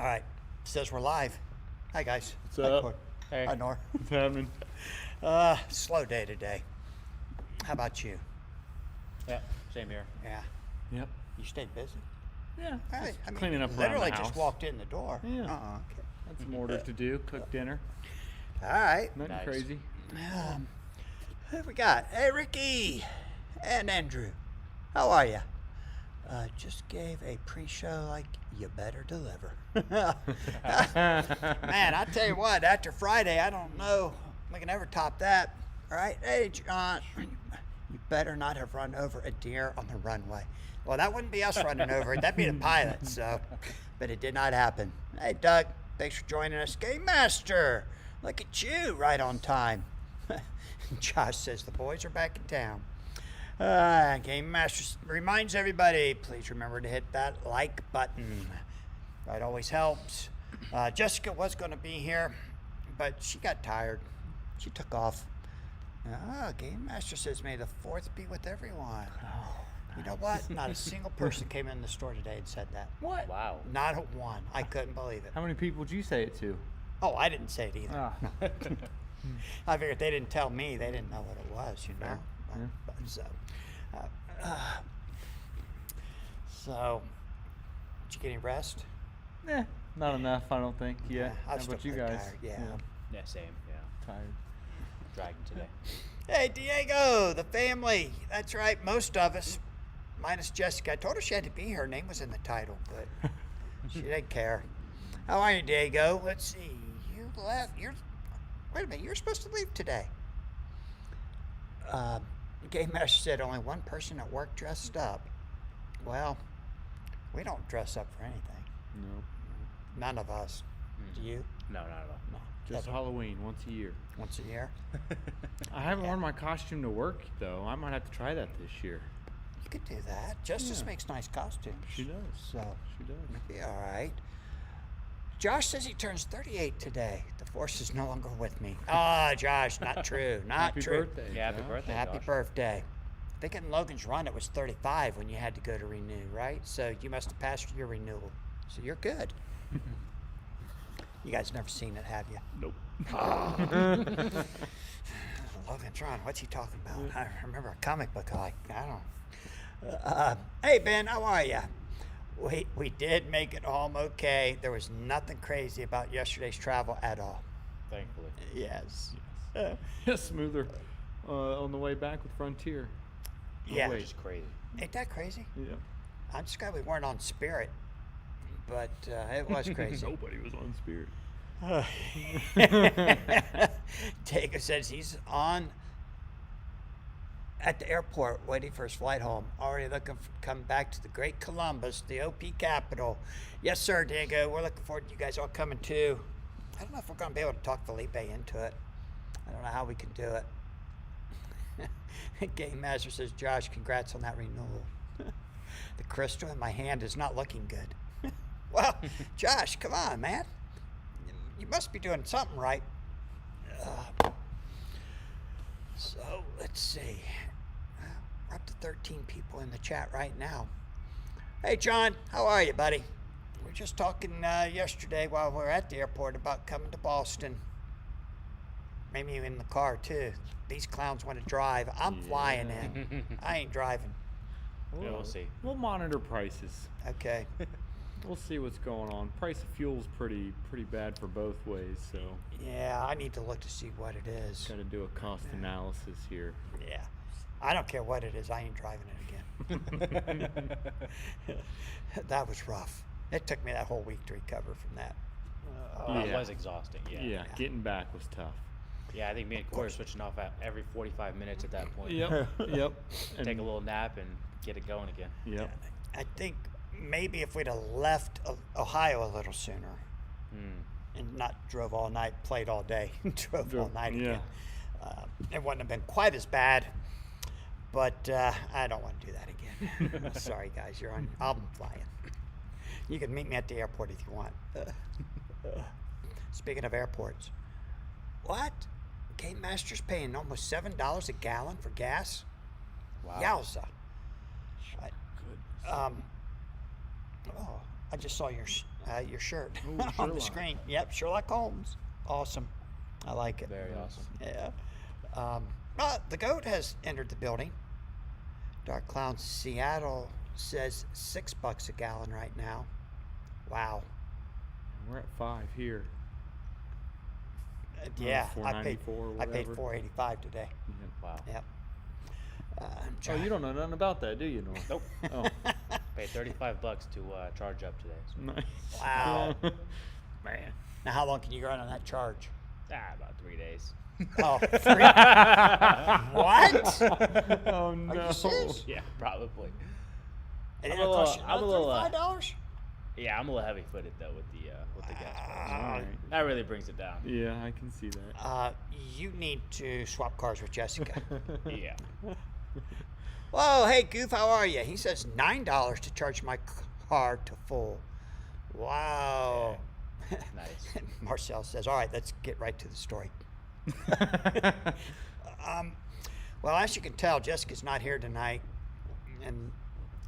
All right. Says we're live. Hi, guys. What's Hi, up? Cory. Hey. Hi, Noor. What's happening? Slow day today. How about you? Yeah, same here. Yeah. Yep. You stayed busy? Yeah. All right. Just I mean, cleaning up around literally the house. just walked in the door. Yeah. Okay. Had some orders to do. Cook dinner. All right. Nothing Nice. crazy. Who we got? Hey, Ricky and Andrew. How are you? Just gave a pre-show like you better deliver. Man, I tell you what, after Friday, I don't know we can ever top that. All right? Hey, John, you better not have run over a deer on the runway. Well, that wouldn't be us running over it. That'd be the pilot, so. But it did not happen. Hey, Doug, thanks for joining us. Game Master, look at you, right on time. Josh says the boys are back in town. Game Master reminds everybody, please remember to hit that like button. That always helps. Jessica was going to be here, but she got tired. She took off. Game Master says, may the 4th be with everyone. You know what? Not a single person came in the store today and said that. What? Wow. Not a one. I couldn't believe it. How many people did you say it to? Oh, I didn't say it either. Ah. I figured they didn't tell me. They didn't know what it was, you know. Fair. Yeah. So, did you get any rest? Not enough, I don't think. Yeah. I'm How still about you pretty guys? tired, yeah. Yeah, same. Yeah. Tired. Dragging today. Hey, Diego, the family. That's right, most of us, minus Jessica. I told her she had to be here. Her name was in the title, but she didn't care. How are you, Diego? Let's see. You left. Wait a minute. You're supposed to leave today. Game Master said only one person at work dressed up. Well, we don't dress up for anything. No. None of us. Do you? No, not at all. No. Just Never. Halloween once a year. Once a year. I haven't worn my costume to work though. I might have to try that this year. You could do that. Justice Yeah. makes nice costumes. She does. So, She does. it'll be all right. Josh says he turns 38 today. The force is no longer with me. Ah, Josh, not true. Not Happy true. birthday. Yeah, happy Josh. birthday. Happy Josh. birthday. I think in Logan's Run it was 35 when you had to go to renew, right? So you must have passed your renewal. So you're good. You guys never seen it, have you? Nope. Logan's Run, what's he talking about? I remember a comic book I don't. Hey, Ben, how are you? We did make it home okay. There was nothing crazy about yesterday's travel at all. Thankfully. Yes. Smoother on the way back with Frontier. Yeah. wait. Which is crazy. Ain't that crazy? Yeah. I'm just glad we weren't on Spirit, but it was crazy. Nobody was on Spirit. Diego says he's on at the airport waiting for his flight home. Already looking for come back to the great Columbus, the OP capital. Yes, sir, Diego. We're looking forward to you guys all coming too. I don't know if we're going to be able to talk Felipe into it. I don't know how we can do it. Game Master says, Josh, congrats on that renewal. The crystal in my hand is not looking good. Well, Josh, come on, man. You must be doing something right. So, let's see. We're up to 13 people in the chat right now. Hey, John, how are you, buddy? We were just talking yesterday while we were at the airport about coming to Boston. Maybe in the car, too. These clowns want to drive. I'm flying in. I ain't driving. Yeah, we'll see. We'll monitor prices. Okay. We'll see what's going on. Price of fuel's pretty bad for both ways, so Yeah, I need to look to see what it is. got to do a cost analysis here. Yeah. I don't care what it is. I ain't driving it again. That was rough. It took me that whole week to recover from that. It Yeah. was exhausting. Yeah. Yeah, getting back was tough. Yeah, I think me and Cory were switching off at every 45 minutes at that point. Yep. Yep. Take a little nap and get it going again. Yep. I think maybe if we'd have left Ohio a little sooner and not drove all night, played all day, drove all night Yeah. again, it wouldn't have been quite as bad. But I don't want to do that again. Sorry, guys. I'm flying. You can meet me at the airport if you want. Speaking of airports, what? Game Master's paying almost $7 a gallon for gas? Wow. Yowza. I just saw your Your shirt Ooh, on the Sherlock. screen. Yep, Sherlock Holmes. Awesome. I like it. Very awesome. Yeah. The goat has entered the building. Dark Clown Seattle says $6 a gallon right now. Wow. We're at 5 here. Yeah, I paid $4.94 or whatever. $4.85 today. Yep. Wow. Yep. Oh, you don't know nothing about that, do you, Noor? Nope. Oh, Paid $35 to charge up today. So. nice. Wow. Man. Now, how long can you run on that charge? About 3 days. Oh, 3. What? Oh, no. Are you serious? Yeah, probably. And I'm it'll a cost you little- another $35? Yeah, I'm a little heavy-footed though with the gas price. All right. That really brings it down. Yeah, I can see that. You need to swap cars with Jessica. Yeah. Whoa, hey, Goof, how are you? He says $9 to charge my car to full. Wow. Nice. Marcel says, all right, let's get right to the story. Well, as you can tell, Jessica's not here tonight. And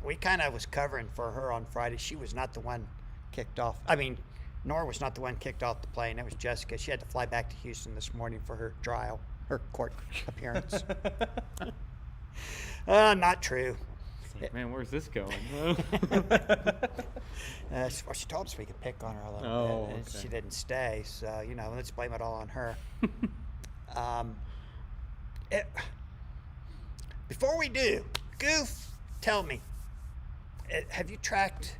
we kind of was covering for her on Friday. She was not the one kicked off. I mean, Noor was not the one kicked off the plane. It was Jessica. She had to fly back to Houston this morning for her trial, her court appearance. Not true. Man, where's this going? Well, she told us we could pick on her a little Oh, bit, and okay. she didn't stay. So, let's blame it all on her. Before we do, Goof, tell me, have you tracked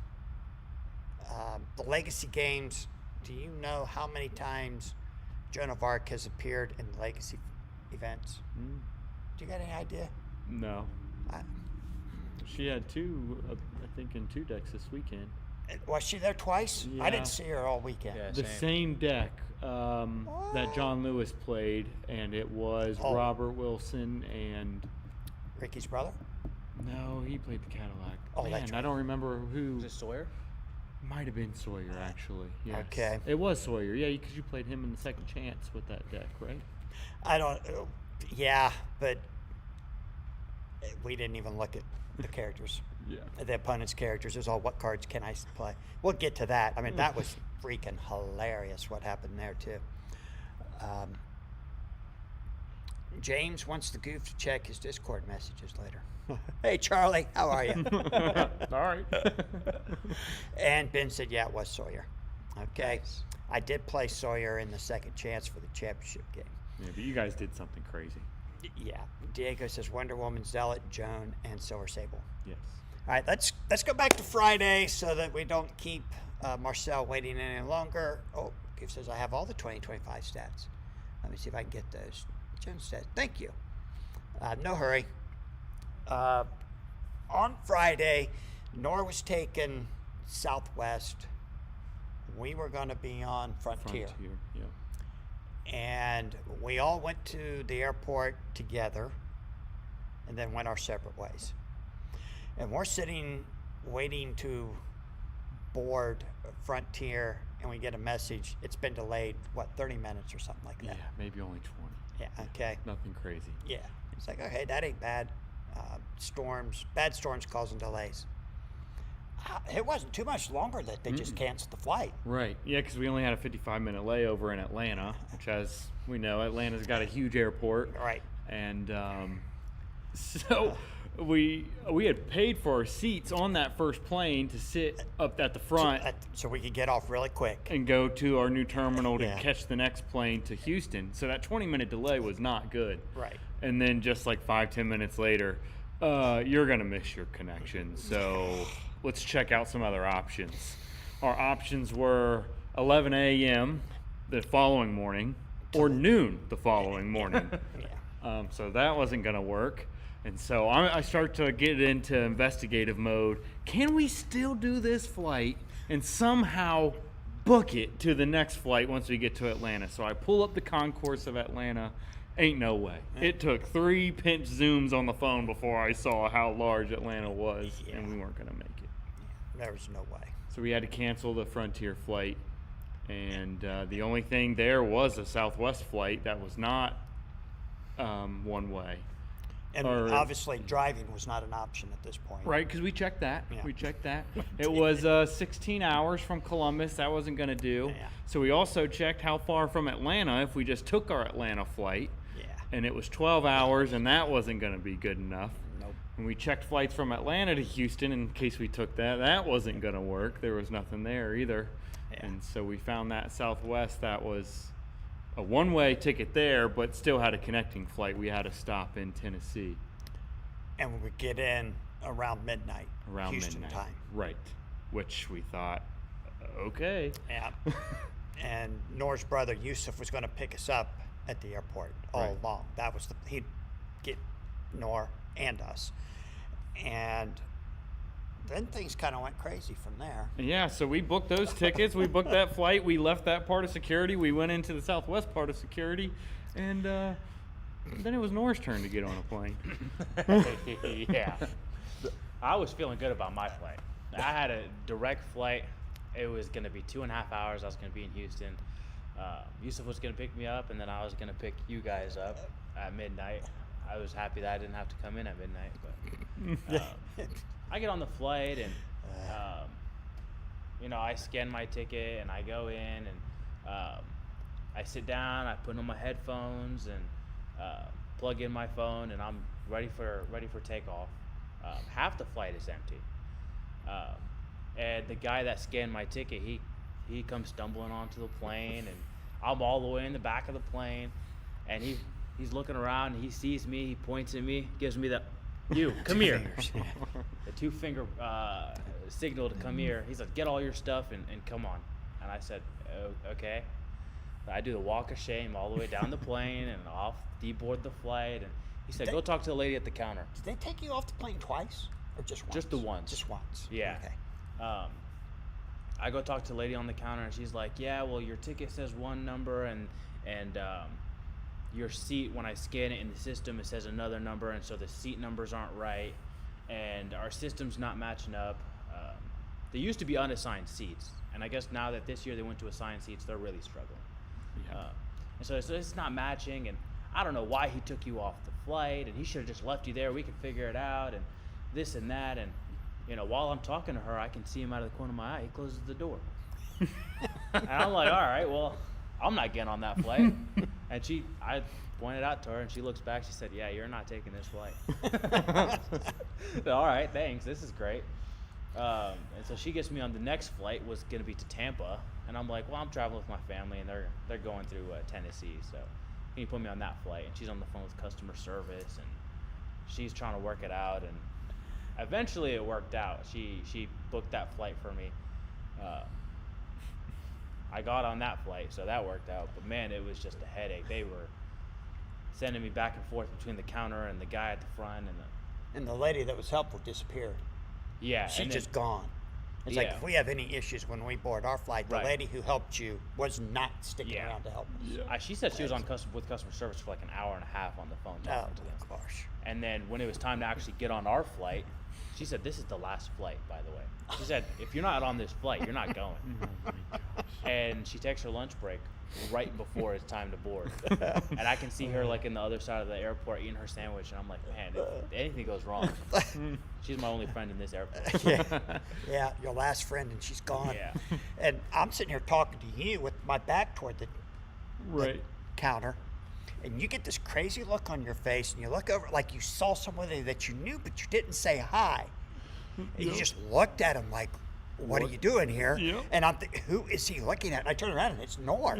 the Legacy games? Do you know how many times Joan of Arc has appeared in Legacy events? Mm, Do you got any idea? no. I- She had 2, I think, in 2 decks this weekend. Was she there twice? I Yeah. didn't see her all weekend. Yeah. The same deck that John Lewis played, and it was Oh. Robert Wilson and Ricky's brother? no, he played the Cadillac. Oh, Man, that's I right. don't remember who. Is it Sawyer? Might have been Sawyer actually. Yes. Okay. It was Sawyer. Yeah, because you played him in the second chance with that deck, right? I don't. Yeah, but we didn't even look at the characters, Yeah. the opponent's characters. It was all, what cards can I play? We'll get to that. I mean, that was freaking hilarious what happened there too. James wants the Goof to check his Discord messages later. Hey, Charlie, how are you? All right. And Ben said, yeah, it was Sawyer. Okay. Nice. I did play Sawyer in the second chance for the championship game. Yeah, but you guys did something crazy. Yeah. Diego says Wonder Woman, Zealot, Joan, and Silver Sable. Yes. All right, let's go back to Friday so that we don't keep Marcel waiting any longer. Oh, Goof says I have all the 2025 stats. Let me see if I can get those. Joan says, thank you. No hurry. On Friday, Noor was taken Southwest. We were going to be on Frontier. Yeah. And we all went to the airport together and then went our separate ways. And we're sitting waiting to board Frontier, and we get a message. It's been delayed, 30 minutes or something like Yeah, that? maybe only 20. Yeah, okay. Nothing crazy. Yeah. It's like, okay, that ain't bad. Bad storms causing delays. It wasn't too much longer that they just canceled the flight. Right. Yeah, because we only had a 55-minute layover in Atlanta, which, as we know, Atlanta's got a huge airport. Right. And so we had paid for our seats on that first plane to sit up at the front So we could get off really quick. and go to our new terminal to Yeah. catch the next plane to Houston. So that 20-minute delay was not good. Right. And then just like 5-10 minutes later, you're going to miss your connection. So let's check out some other options. Our options were 11 a.m. the following morning or noon the following morning. Yeah. So that wasn't going to work. And so I start to get into investigative mode. Can we still do this flight and somehow book it to the next flight once we get to Atlanta? So I pull up the concourse of Atlanta. Ain't no way. It took 3 pinch zooms on the phone before I saw how large Atlanta was, and we weren't going to make it. There was no way. So we had to cancel the Frontier flight. And the only thing there was a Southwest flight that was not one way. And Or- obviously driving was not an option at this point. Right, because we checked that. Yeah. We checked that. It was 16 hours from Columbus. That wasn't going to do. Yeah. So we also checked how far from Atlanta if we just took our Atlanta flight. Yeah. And it was 12 hours, and that wasn't going to be good enough. Nope. And we checked flights from Atlanta to Houston in case we took that. That wasn't going to work. There was nothing there either. Yeah. And so we found that Southwest that was a one-way ticket there, but still had a connecting flight. We had to stop in Tennessee And we would get in around midnight. around Houston midnight. time. Right. Which we thought, okay. Yeah. And Noor's brother Yusuf was going to pick us up at the airport all Right. along. That was he'd get Noor and us. And then things kind of went crazy from there. Yeah, so we booked those tickets. We booked that flight. We left that part of security. We went into the Southwest part of security. And then it was Noor's turn to get on a plane. Yeah. I was feeling good about my flight. I had a direct flight. It was going to be 2.5 hours. I was going to be in Houston. Yusuf was going to pick me up, and then I was going to pick you guys up at midnight. I was happy that I didn't have to come in at midnight. But I get on the flight, and I scan my ticket, and I go in, and I sit down. I put on my headphones and plug in my phone, and I'm ready for takeoff. Half the flight is empty, and the guy that scanned my ticket, he comes stumbling onto the plane, and I'm all the way in the back of the plane, and he's looking around, and he sees me, he points at me, gives me the come here, the 2-finger signal to come here. He's like, get all your stuff and come on. And I said, oh, okay. I do the walk of shame all the way down the plane and off, deboard the flight, and he said, go talk to the lady at the counter. Did they take you off the plane twice or just once? Just the once. Just once. Yeah. Okay. I go talk to the lady on the counter, and she's like, yeah, well, your ticket says one number, and your seat, when I scan it in the system, it says another number, and so the seat numbers aren't right, and our system's not matching up. They used to be unassigned seats, and I guess now that this year they went to assigned seats, they're really struggling. Yeah. And so it's not matching, and I don't know why he took you off the flight, and he should have just left you there. We could figure it out, and this and that, and while I'm talking to her, I can see him out of the corner of my eye. He closes the door. And I'm like, all right, well, I'm not getting on that flight. And I pointed out to her, and she looks back. She said, yeah, you're not taking this flight. All right, thanks. This is great. And so she gets me on the next flight, was going to be to Tampa. And I'm like, well, I'm traveling with my family, and they're going through Tennessee. So can you put me on that flight? And she's on the phone with customer service, and she's trying to work it out. And eventually it worked out. She booked that flight for me. I got on that flight, so that worked out. But man, it was just a headache. They were sending me back and forth between the counter and the guy at the front, And the lady that was helpful disappeared. yeah. She's and then- just gone. It's like Yeah. if we have any issues when we board our flight, the Right. lady who helped you was not sticking Yeah. around to help us. Yeah. she said she was with customer service for like an hour and a half on the phone Oh, talking to them. gosh. And then when it was time to actually get on our flight, she said, this is the last flight, by the way. She said, if you're not on this flight, you're not going. And she takes her lunch break right before it's time to board. And I can see her like in the other side of the airport eating her sandwich, and I'm like, man, if anything goes wrong, she's my only friend in this airport. Yeah, your last friend, and she's gone. Yeah. And I'm sitting here talking to you with my back toward the Right. counter, and you get this crazy look on your face, and you look over like you saw somebody that you knew, but you didn't say hi. And you Yep. just looked at him like, what are you doing here? Yep. And I'm thinking, who is he looking at? And I turn around, and it's Noor.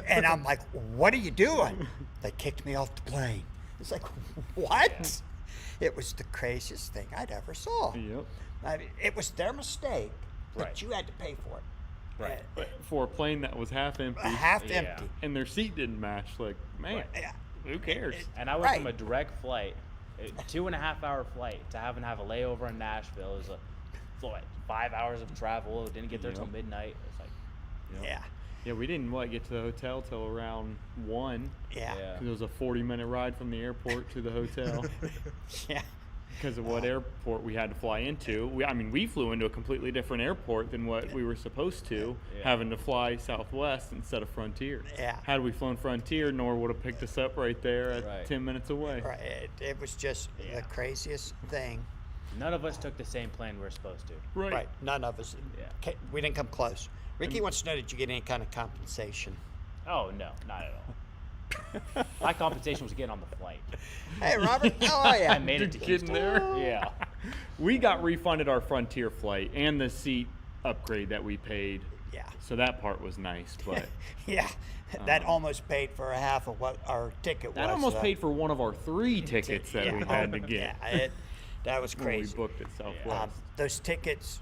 And I'm like, what are you doing? They kicked me off the plane. It's like, what? It was the craziest thing I'd ever saw. Yep. I mean, it was their mistake, but Right. you had to pay for it. Right. But for a plane that was half empty Half Yeah. empty. and their seat didn't match, like, man, Right. Yeah. who cares? And I went Right. from a direct flight, a 2.5-hour flight, to having to have a layover in Nashville. It was 5 hours of travel. Didn't get there till Yep. midnight. It's like, Yeah. Yeah, we didn't get to the hotel till around 1. Yeah. Yeah. 'Cause it was a 40-minute ride from the airport to the hotel. Yeah. because of what airport we had to fly into. We flew into a completely different airport than what we were supposed to, having to fly Southwest instead of Frontier. Yeah. Had we flown Frontier, Noor would have picked us up right there at 10 minutes away. Right. It was just the craziest thing. None of us took the same plane we were supposed to. Right. None of us. Yeah. We didn't come close. Ricky wants to know, did you get any kind of compensation? Oh, no, not at all. My compensation was getting on the flight. Hey, Robert, how are you? I made it to Did you get in there? Yeah. We got refunded our Frontier flight and the seat upgrade that we paid. Yeah. So that part was nice, but Yeah. That almost paid for a half of what our ticket was. that almost paid for one of our 3 tickets that we had to get Yeah, that was when crazy. we booked at Southwest. Those tickets,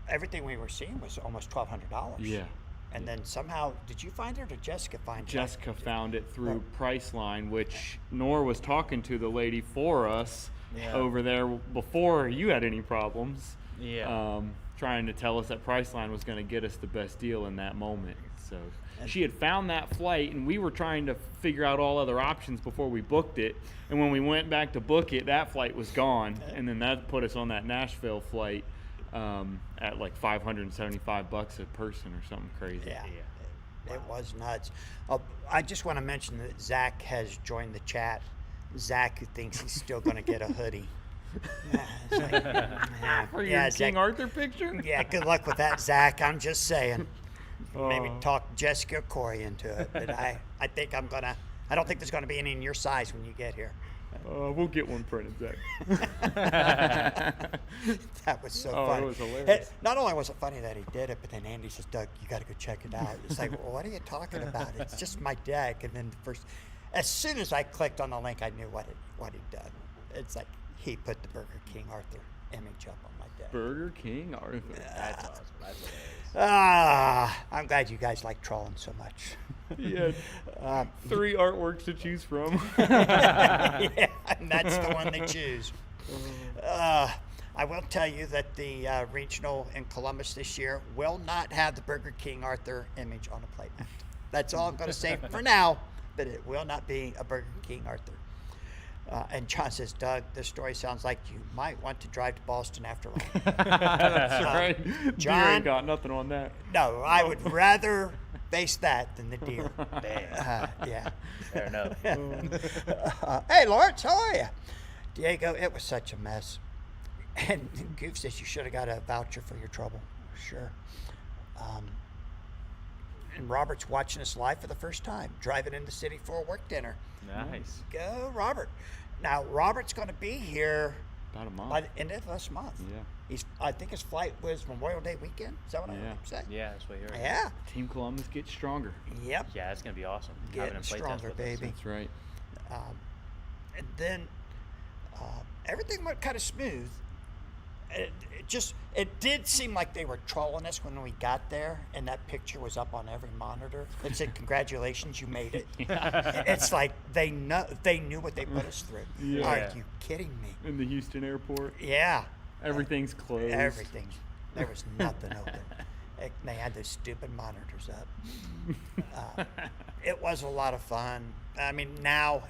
everything we were seeing was almost $1,200. Yeah. And then somehow, did you find it or did Jessica find it? Jessica found it through Priceline, which Noor was talking to the lady for us over there before you had any problems. Yeah. Trying to tell us that Priceline was going to get us the best deal in that moment. So she had found that flight, and we were trying to figure out all other options before we booked it. And when we went back to book it, that flight was gone, and then that put us on that Nashville flight at like $575 a person or something crazy. Yeah. It was nuts. I just want to mention that Zach has joined the chat. Zach, who thinks he's still going to get a hoodie. For your Zach, King Arthur picture? Yeah, good luck with that, Zach. I'm just saying. Maybe Oh. talk Jessica or Cory into it. But I think I don't think there's going to be any in your size when you get here. We'll get one printed, Zach. That was so Oh, it funny. was hilarious. Not only was it funny that he did it, but then Andy says, "Doug, you got to go check it out." It's like, well, what are you talking about? It's just my deck. And then as soon as I clicked on the link, I knew what he'd done. It's like he put the Burger King Arthur image up on my deck. Burger King Arthur. That's awesome. That's hilarious. I'm glad you guys like trolling so much. He had 3 artworks to choose from. Yeah, and that's the one they choose. I will tell you that the regional in Columbus this year will not have the Burger King Arthur image on the plate mat. That's all I'm going to say for now, but it will not be a Burger King Arthur. And John says, Doug, this story sounds like you might want to drive to Boston after all. That's right. Deer John- ain't got nothing on that. No, I would rather face that than the deer. Damn. Yeah. Fair enough. Hey, Lawrence, how are you? Diego, it was such a mess. And Goof says you should have got a voucher for your trouble. Sure. And Robert's watching us live for the first time, driving in the city for a work dinner. Nice. Go, Robert. Now, Robert's going to be here About a month. by the end of this month. Yeah. I think his flight was Memorial Day weekend. Is that what I Yeah. heard him say? Yeah, that's what you're hearing. Yeah. Team Columbus gets stronger. Yep. Yeah, it's gonna be awesome. Having Getting him play test stronger, with us. baby. That's right. And then everything went kind of smooth. It did seem like they were trolling us when we got there, and that picture was up on every monitor. It said, "Congratulations, you made it." It's like they knew what they put us through. Yeah. Are you kidding me? In the Houston airport, Yeah. everything's closed. Everything. There was nothing open. They had those stupid monitors up. It was a lot of fun. I mean, now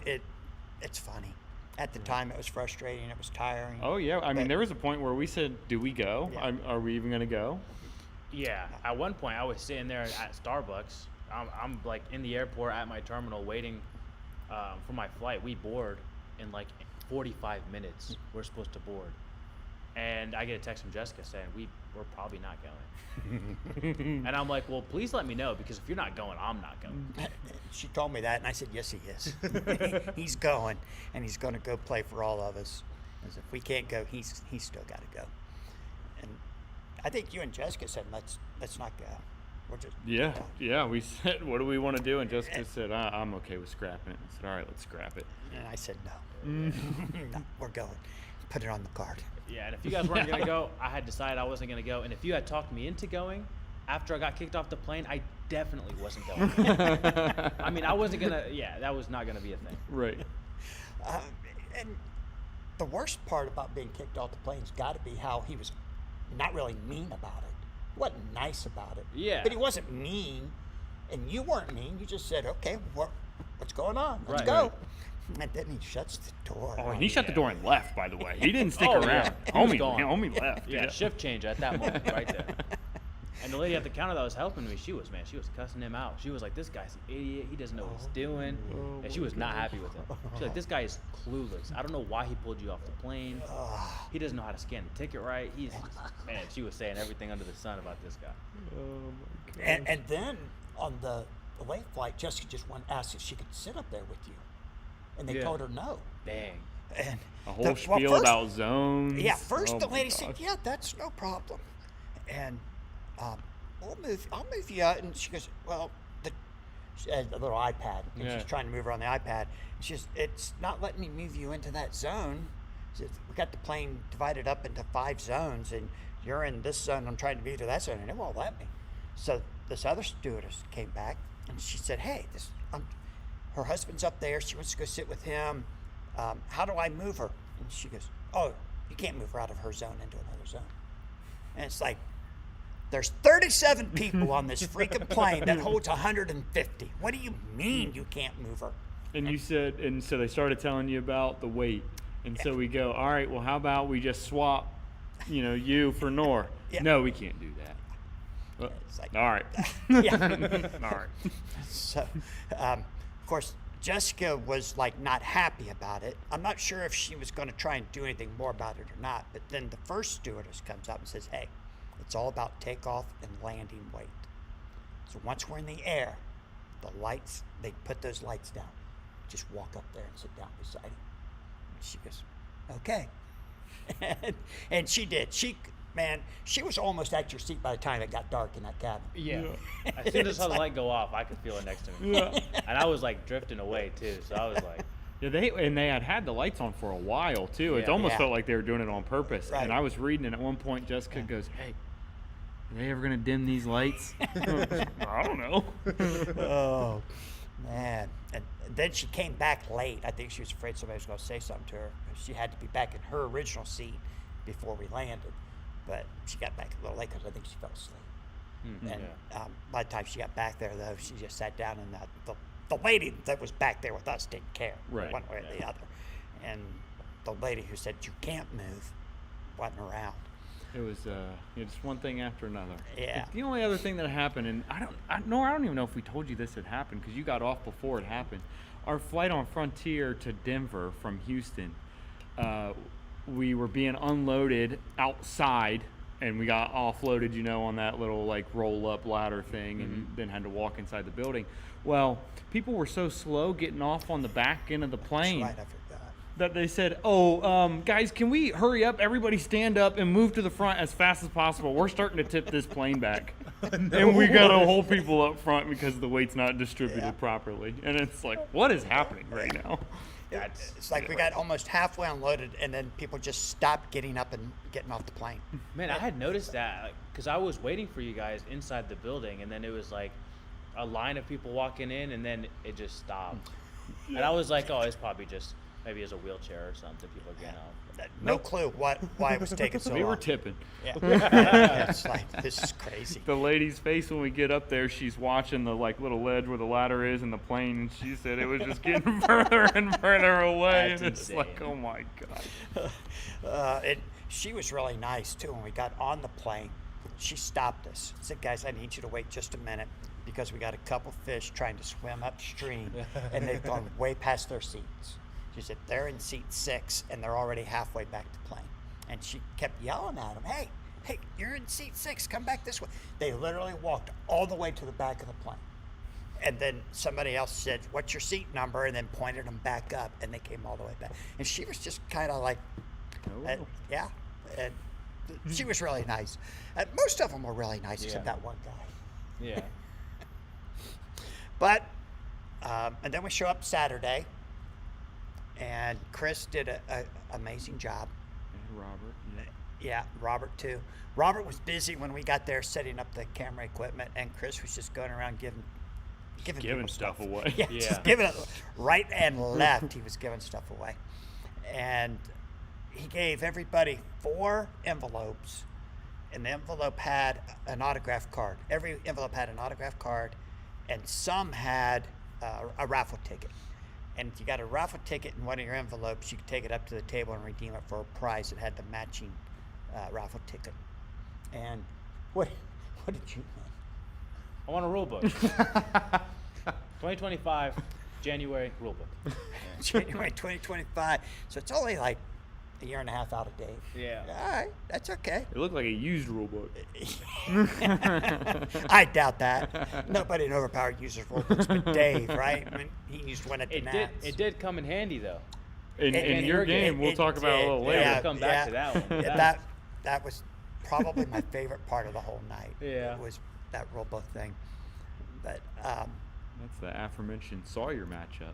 it's funny. At the time, it was frustrating. It was tiring. Oh yeah, I mean But- there was a point where we said, "Do we go? Yeah. Are we even gonna go?" Yeah. At one point, I was sitting there at Starbucks. I'm like in the airport at my terminal waiting for my flight. We board in like 45 minutes. We're supposed to board, and I get a text from Jessica saying we're probably not going. And I'm like, well, please let me know, because if you're not going, I'm not going. She told me that, and I said, yes, he is. He's going, and he's going to go play for all of us. Because if we can't go, he's still got to go. And I think you and Jessica said, let's not go. We're just Yeah. We said, "What do we want to do?" And Jessica said, "I'm okay with scrapping it." I said, "All right, let's scrap it." And I said, no. No, we're going. Put it on the card. Yeah, and if you guys weren't gonna go, I had decided I wasn't gonna go. And if you had talked me into going after I got kicked off the plane, I definitely wasn't going. I mean, I wasn't gonna. Yeah, that was not gonna be a thing. Right. And the worst part about being kicked off the plane's got to be how he was not really mean about it. He wasn't nice about it. Yeah. But he wasn't mean, and you weren't mean. You just said, okay, what's going on? Let's Right. go. And then he shuts the door. Oh, and he shut the door and left, by the way. He didn't stick Oh, around. yeah. He was Homie, gone. homie left. Yeah, shift change at that moment right there. And the lady at the counter that was helping me, she was cussing him out. She was like, "This guy's an idiot. He doesn't know what he's doing." And she was not happy with him. She's like, "This guy is clueless. I don't know why he pulled you off the plane. He doesn't know how to scan the ticket right. He's man." She was saying everything under the sun about this guy. Oh my God. And then on the away flight, Jessica just asked if she could sit up there with you. And they Yeah. told her no. Dang. And A whole spiel about zones. Yeah, first Oh the my lady said, gosh. "Yeah, that's no problem," and I'll move you out. And she goes, "Well, she had a little iPad, and Yeah. she's trying to move her on the iPad. She says, "It's not letting me move you into that zone. She says, we got the plane divided up into 5 zones, and you're in this zone. I'm trying to move to that zone, and it won't let me." So this other stewardess came back, and she said, "Hey, her husband's up there. She wants to go sit with him. How do I move her?" And she goes, "Oh, you can't move her out of her zone into another zone." And it's like, there's 37 people on this freaking plane that holds 150. What do you mean you can't move her? And you said, and so they started telling you about the weight. And so we go, all right, well, how about we just swap, you for Noor? Yeah. No, we can't do that. Well, It's like, all right. yeah. All right. So, of course, Jessica was like not happy about it. I'm not sure if she was going to try and do anything more about it or not. But then the first stewardess comes up and says, "Hey, it's all about takeoff and landing weight. So once we're in the air, the lights, they put those lights down. Just walk up there and sit down beside him." And she goes, "Okay." and she did. She was almost at your seat by the time it got dark in that cabin. Yeah. As soon as I saw the light go off, I could feel it next to me. Yeah. And I was like drifting away too. So I was like, Yeah, they had the lights on for a while too. It Yeah. almost Yeah. felt like they were doing it on purpose. Right. And I was reading, and at one point Jessica goes, "Hey, are they ever gonna dim these lights?" I don't know. Oh, man. And then she came back late. I think she was afraid somebody was going to say something to her. She had to be back in her original seat before we landed. But she got back a little late because I think she fell asleep. And by the time she got back there, though, she just sat down, and the lady that was back there with us didn't care Right. one way or the other. And the lady who said you can't move wasn't around. It was just one thing after another. Yeah. The only other thing that happened, and I don't even know if we told you this had happened because you got off before it happened. Our flight on Frontier to Denver from Houston, we were being unloaded outside, and we got offloaded, on that little like roll up ladder thing, and then had to walk inside the building. Well, people were so slow getting off on the back end of the plane. Right, I forgot. That they said, guys, can we hurry up? Everybody stand up and move to the front as fast as possible. We're starting to tip this plane back. And we got to hold people up front because the weight's not distributed properly. And it's like, what is happening right now? It's like we got almost halfway unloaded, and then people just stopped getting up and getting off the plane. man, I had noticed that because I was waiting for you guys inside the building, and then it was like a line of people walking in, and then it just stopped. And I was like, oh, it's probably just maybe it's a wheelchair or something. People are getting off. No clue why it was taking so We long. were tipping. Yeah. It's like, this is crazy. The lady's face when we get up there, she's watching the like little ledge where the ladder is in the plane, and she said it was just getting further and further away. That's and it's insane. like, oh my God. She was really nice too. When we got on the plane, she stopped us. Said, "Guys, I need you to wait just a minute because we got a couple fish trying to swim upstream, and they've gone way past their seats." She said, "They're in seat 6, and they're already halfway back to plane." And she kept yelling at them, "Hey, you're in seat 6. Come back this way." They literally walked all the way to the back of the plane. And then somebody else said, "What's your seat number?" and then pointed them back up, and they came all the way back. And she was just kind of like, Oh. yeah. And she was really nice. Most of them were really nice, except Yeah. that one guy. Yeah. But, and then we show up Saturday, and Chris did an amazing job. And Robert. Yeah, Robert too. Robert was busy when we got there setting up the camera equipment, and Chris was just going around giving people stuff away. Yeah, Yeah. just giving it right and left. He was giving stuff away, and he gave everybody 4 envelopes, and the envelope had an autograph card. Every envelope had an autograph card, and some had a raffle ticket. And if you got a raffle ticket in one of your envelopes, you could take it up to the table and redeem it for a prize that had the matching raffle ticket. And what did you win? I want a rule book. 2025 January rule book. January 2025. So it's only like a year and a half out of date. Yeah. All right, that's okay. It looked like a used rule book. I doubt that. Nobody in Overpowered uses rule books but Dave, right? I mean, he used one at the Nats. It did come in handy though. In your game, we'll talk about it a little later. Yeah, we'll come back to that one. Yeah, that was probably my favorite part of the whole night. Yeah. It was that rule book thing. But That's the aforementioned Sawyer matchup.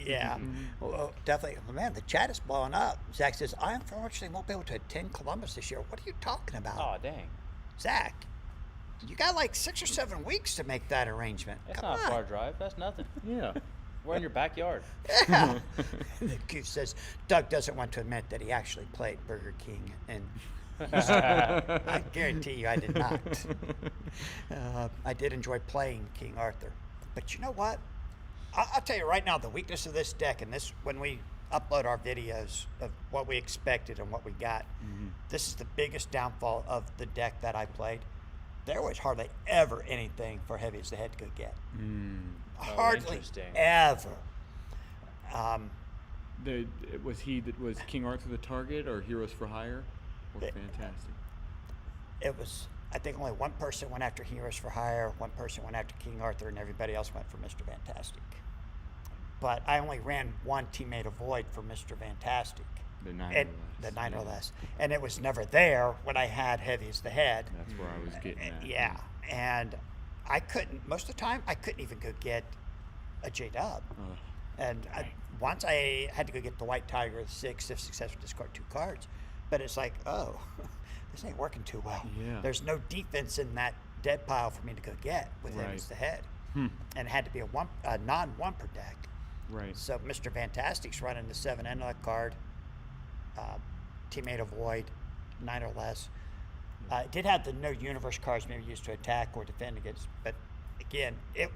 yeah, well, definitely. Man, the chat is blowing up. Zach says, I unfortunately won't be able to attend Columbus this year. What are you talking about? Oh dang. Zach, you got like 6 or 7 weeks to make that arrangement. That's Come not on. a far drive. That's nothing. Yeah. We're in your backyard. Yeah. The Goose says, Doug doesn't want to admit that he actually played Burger King. And I guarantee you I did not. I did enjoy playing King Arthur. But you know what? I'll tell you right now, the weakness of this deck, and this when we upload our videos of what we expected and what we got, this is the biggest downfall of the deck that I played. There was hardly ever anything for Heavy as the Head to go get. Hardly interesting. ever. Was King Arthur the target, or Heroes for Hire, or Fantastic? It was, I think only one person went after Heroes for Hire, one person went after King Arthur, and everybody else went for Mr. Fantastic. But I only ran one Teammate of Void for Mr. Fantastic. The 9 or less. The 9 or less. And it was never there when I had Heavy as the Head. That's where I was getting at. Yeah. And I couldn't, most of the time, I couldn't even go get a J-Dub. And once I had to go get the White Tiger 6 if successful, discard 2 cards. But it's like, oh, this ain't working too well. Yeah. There's no defense in that dead pile for me to go get with Heavy as the Head. And it had to be a non-1 per deck. Right. So Mr. Fantastic's running the 7 intellect card, Teammate of Void, 9 or less. It did have the no universe cards maybe used to attack or defend against, but again, It's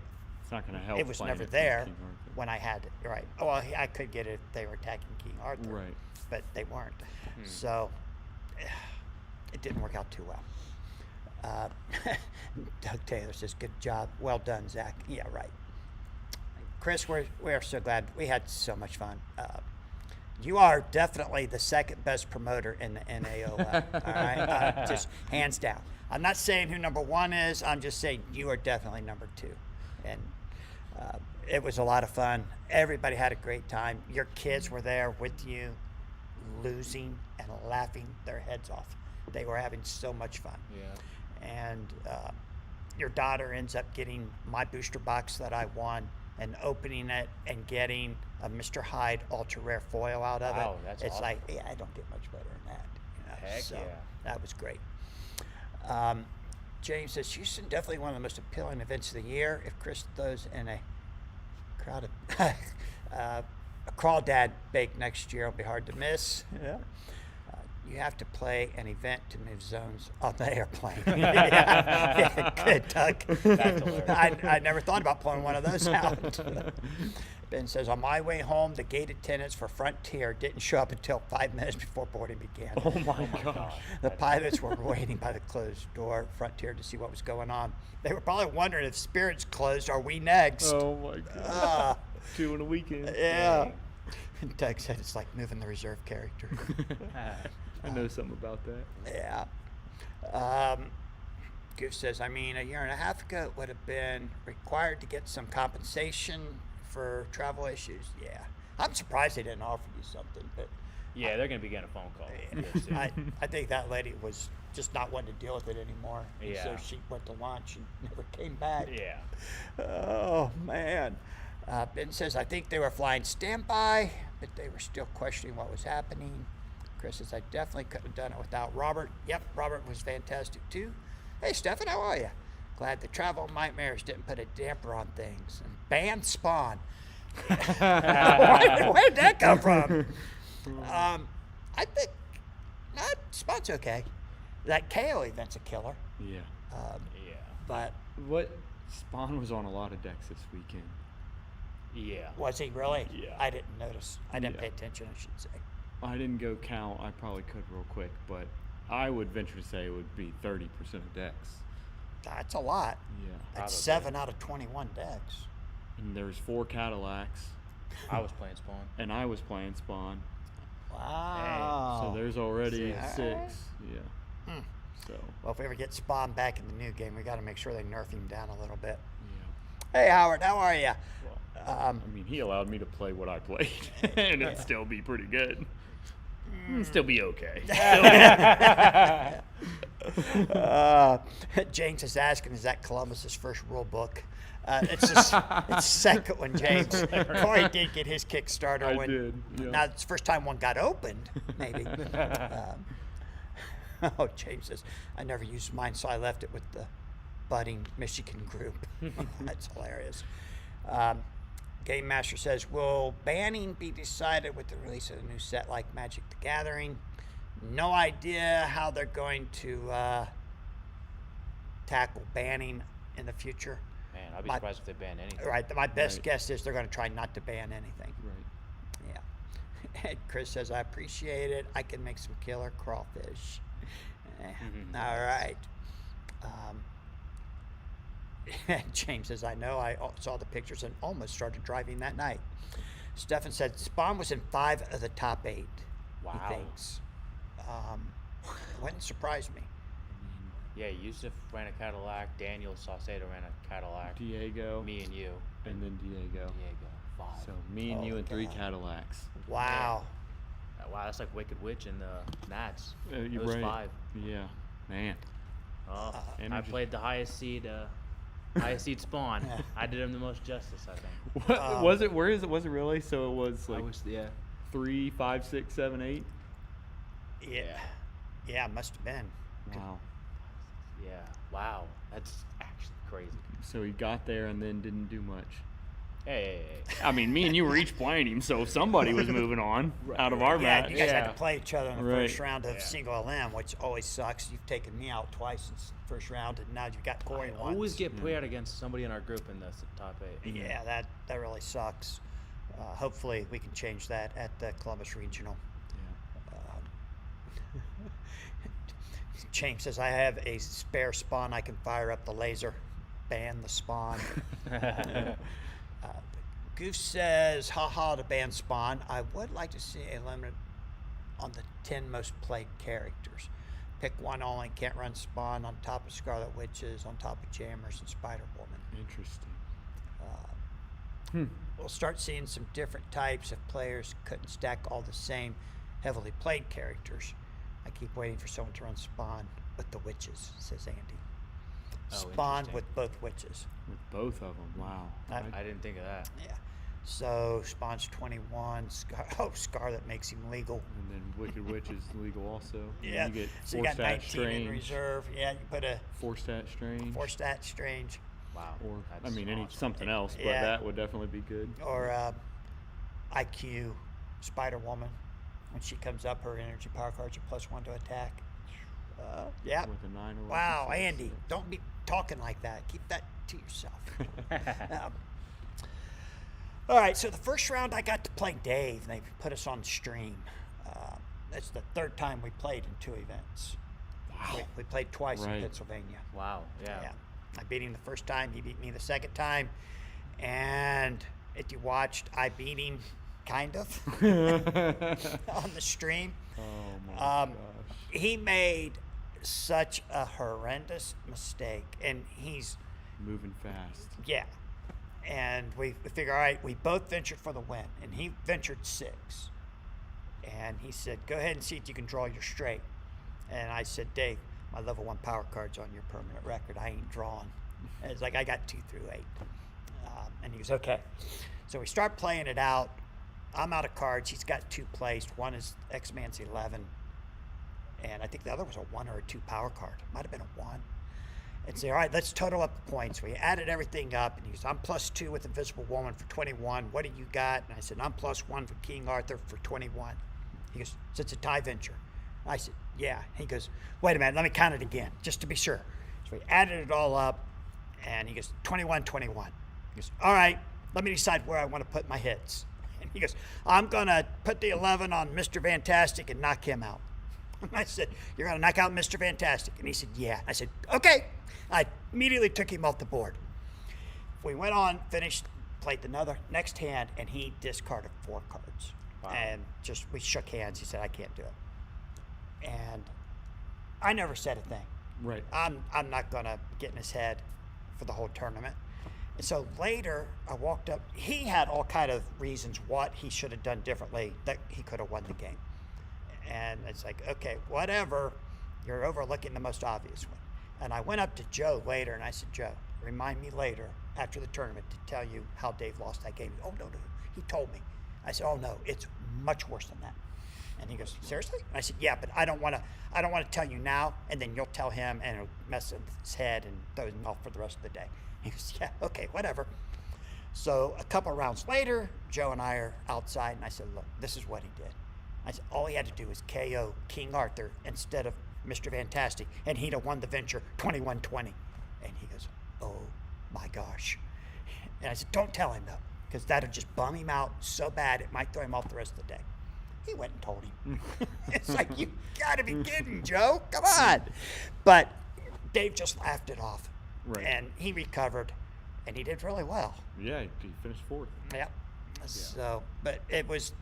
not going to help. it was playing never it there King Arthur. when I had it. Right. Oh, well, I could get it if they were attacking King Arthur. Right. But they weren't. So it didn't work out too well. Doug Taylor says, good job. Well done, Zach. Yeah, right. Chris, we're so glad. We had so much fun. You are definitely the second best promoter in the NAOL. All right? Just hands down. I'm not saying who number 1 is. I'm just saying you are definitely number 2. And it was a lot of fun. Everybody had a great time. Your kids were there with you, losing and laughing their heads off. They were having so much fun. Yeah. And your daughter ends up getting my booster box that I won and opening it and getting a Mr. Hyde ultra rare foil out of Wow, it. that's It's awesome. like, yeah, I don't get much better than that. You know? Heck So yeah. that was great. James says, Houston, definitely one of the most appealing events of the year. If Chris throws in a crowd of a crawdad bake next year, it'll be hard to miss. Yeah. You have to play an event to move zones on the airplane. Yeah, good, Doug. That's hilarious. I never thought about pulling one of those out. Ben says, on my way home, the gate attendants for Frontier didn't show up until 5 minutes before boarding began. Oh my gosh. The pilots were waiting by the closed door at Frontier to see what was going on. They were probably wondering if Spirit's closed, are we next? Oh my gosh. 2 in a weekend. Yeah. And Doug said it's like moving the reserve character. I know something about that. Yeah. Goose says, I mean, a year and a half ago, it would have been required to get some compensation for travel issues. Yeah. I'm surprised they didn't offer you something, but Yeah, they're going to be getting a phone call. real soon. I think that lady was just not wanting to deal with it anymore. And Yeah. so she went to lunch and never came back. Yeah. Oh, man. Ben says, I think they were flying standby, but they were still questioning what was happening. Chris says, I definitely couldn't have done it without Robert. Yep, Robert was fantastic too. Hey, Stefan, how are you? Glad the travel nightmares didn't put a damper on things. And ban Spawn. Where'd that come from? I think Spawn's okay. That KO event's a killer. Yeah. Yeah. But What Spawn was on a lot of decks this weekend. Yeah. Was he really? Yeah. I didn't notice. I didn't Yeah. pay attention, I should say. I didn't go count. I probably could real quick, but I would venture to say it would be 30% of decks. That's a lot. Yeah. That's Probably. 7 out of 21 decks. And there's 4 Cadillacs, I was playing Spawn. and I was playing Spawn. Wow. So there's already All 6. right. Yeah. Hmm. So, Well, if we ever get Spawn back in the new game, we got to make sure they nerf him down a little bit. yeah. Hey, Howard, how are you? Well, I mean, he allowed me to play what I played, and it'd still be pretty good. It'd still be okay. James is asking, is that Columbus's first rule book? It's the second one, James. Cory did get his Kickstarter. I when, did, yeah. Now, it's the first time one got opened, maybe. Oh, James says, I never used mine, so I left it with the budding Michigan group. That's hilarious. Game Master says, will banning be decided with the release of a new set like Magic the Gathering? No idea how they're going to tackle banning in the future. Man, I'd be My- surprised if they ban anything. Right. My best Right. guess is they're going to try not to ban anything. Right. Yeah. And Chris says, I appreciate it. I can make some killer crawfish. All right. James says, I know. I saw the pictures and almost started driving that night. Stefan said, Spawn was in 5 of the top 8. Wow. He thinks. Wouldn't surprise me. Yeah, Yusuf ran a Cadillac. Daniel Saucedo ran a Cadillac. Diego, Me and you. and then Diego. Diego. 5. So me and Oh, you and 3 God. Cadillacs. Wow. Wow, that's like Wicked Witch and the Nats. You're It was right. 5. Yeah, man. Oh, I Energy. played the highest seed Spawn. I did him the most justice, I think. What was it? Where is it? Was it really? So it was I like was, yeah. 3, 5, 6, 7, 8. Yeah. Yeah, it must have been. Wow. Yeah. Wow. That's actually crazy. So he got there and then didn't do much. Hey. I mean, me and you were each playing him, so somebody was moving on out of our Yeah, match. you guys had Yeah. to play each other in the Right. first round of Yeah. single LM, which always sucks. You've taken me out twice in the first round, and now you've got Cory I once. always get paired against somebody in our group in the top 8. Yeah, that really sucks. Hopefully, we can change that at the Columbus Regional. James says, I have a spare spawn. I can fire up the laser. Ban the spawn. Goof says, haha, to ban spawn. I would like to see a limit on the 10 most played characters. Pick one only. Can't run spawn on top of Scarlet Witches, on top of Jammers and Spider Woman. Interesting. We'll start seeing some different types if players couldn't stack all the same heavily played characters. I keep waiting for someone to run Spawn with the witches, says Andy. Oh, Spawn interesting. with both witches. With both of them. Wow. I didn't think of that. Yeah. So Spawn's 21. Scarlet makes him legal. And then Wicked Witch is legal also. And Yeah. You get So you 4 got stat 19 strange. in reserve. Yeah, you put a 4 stat strange. 4-stat strange. Wow. Or That's awesome. something else, but Yeah. that would definitely be good. Or IQ Spider Woman. When she comes up, her energy power cards are +1 to attack. Yeah. With a 9 or Wow, so, Andy, so- don't be talking like that. Keep that to yourself. All right, so the first round I got to play Dave. They put us on stream. That's the 3rd time we played in 2 events. Wow. We played twice in Right. Pennsylvania. Wow. Yeah. Yeah. I beat him the first time. He beat me the second time. And if you watched, I beat him kind of on the stream. Oh my gosh. He made such a horrendous mistake, and he's Moving fast. yeah. And we figure, all right, we both ventured for the win, and he ventured 6. And he said, go ahead and see if you can draw your straight. And I said, Dave, my level 1 power card's on your permanent record. I ain't drawing. And it's like, I got 2 through 8. And he goes, okay. So we start playing it out. I'm out of cards. He's got 2 placed. One is X-Man's 11. And I think the other was a 1 or a 2 power card. Might have been a 1. And say, all right, let's total up the points. We added everything up, and he goes, I'm +2 with Invisible Woman for 21. What do you got? And I said, I'm +1 for King Arthur for 21. He goes, so it's a tie venture. I said, yeah. He goes, wait a minute, let me count it again, just to be sure. So we added it all up, and he goes, 21, 21. He goes, all right, let me decide where I want to put my hits. And he goes, I'm going to put the 11 on Mr. Fantastic and knock him out. And I said, you're going to knock out Mr. Fantastic? And he said, yeah. I said, okay. I immediately took him off the board. We went on, finished, played another next hand, and he discarded 4 cards. Wow. And just, we shook hands. He said, I can't do it. And I never said a thing. Right. I'm not going to get in his head for the whole tournament. And so later, I walked up. He had all kind of reasons what he should have done differently that he could have won the game. And it's like, okay, whatever. You're overlooking the most obvious one. And I went up to Joe later, and I said, Joe, remind me later after the tournament to tell you how Dave lost that game. Oh, no. He told me. I said, oh, no, it's much worse than that. And he goes, seriously? And I said, yeah, but I don't want to tell you now, and then you'll tell him, and it'll mess with his head and throw him off for the rest of the day. He goes, yeah, okay, whatever. So a couple rounds later, Joe and I are outside, and I said, look, this is what he did. I said, all he had to do was KO King Arthur instead of Mr. Fantastic, and he'd have won the venture 21-20. And he goes, oh my gosh. And I said, don't tell him, though, because that'll just bum him out so bad it might throw him off the rest of the day. He went and told him. It's like, you gotta be kidding, Joe. Come on. But Dave just laughed it off. Right. And he recovered, and he did really well. Yeah, he finished 4th. Yeah. So, but it was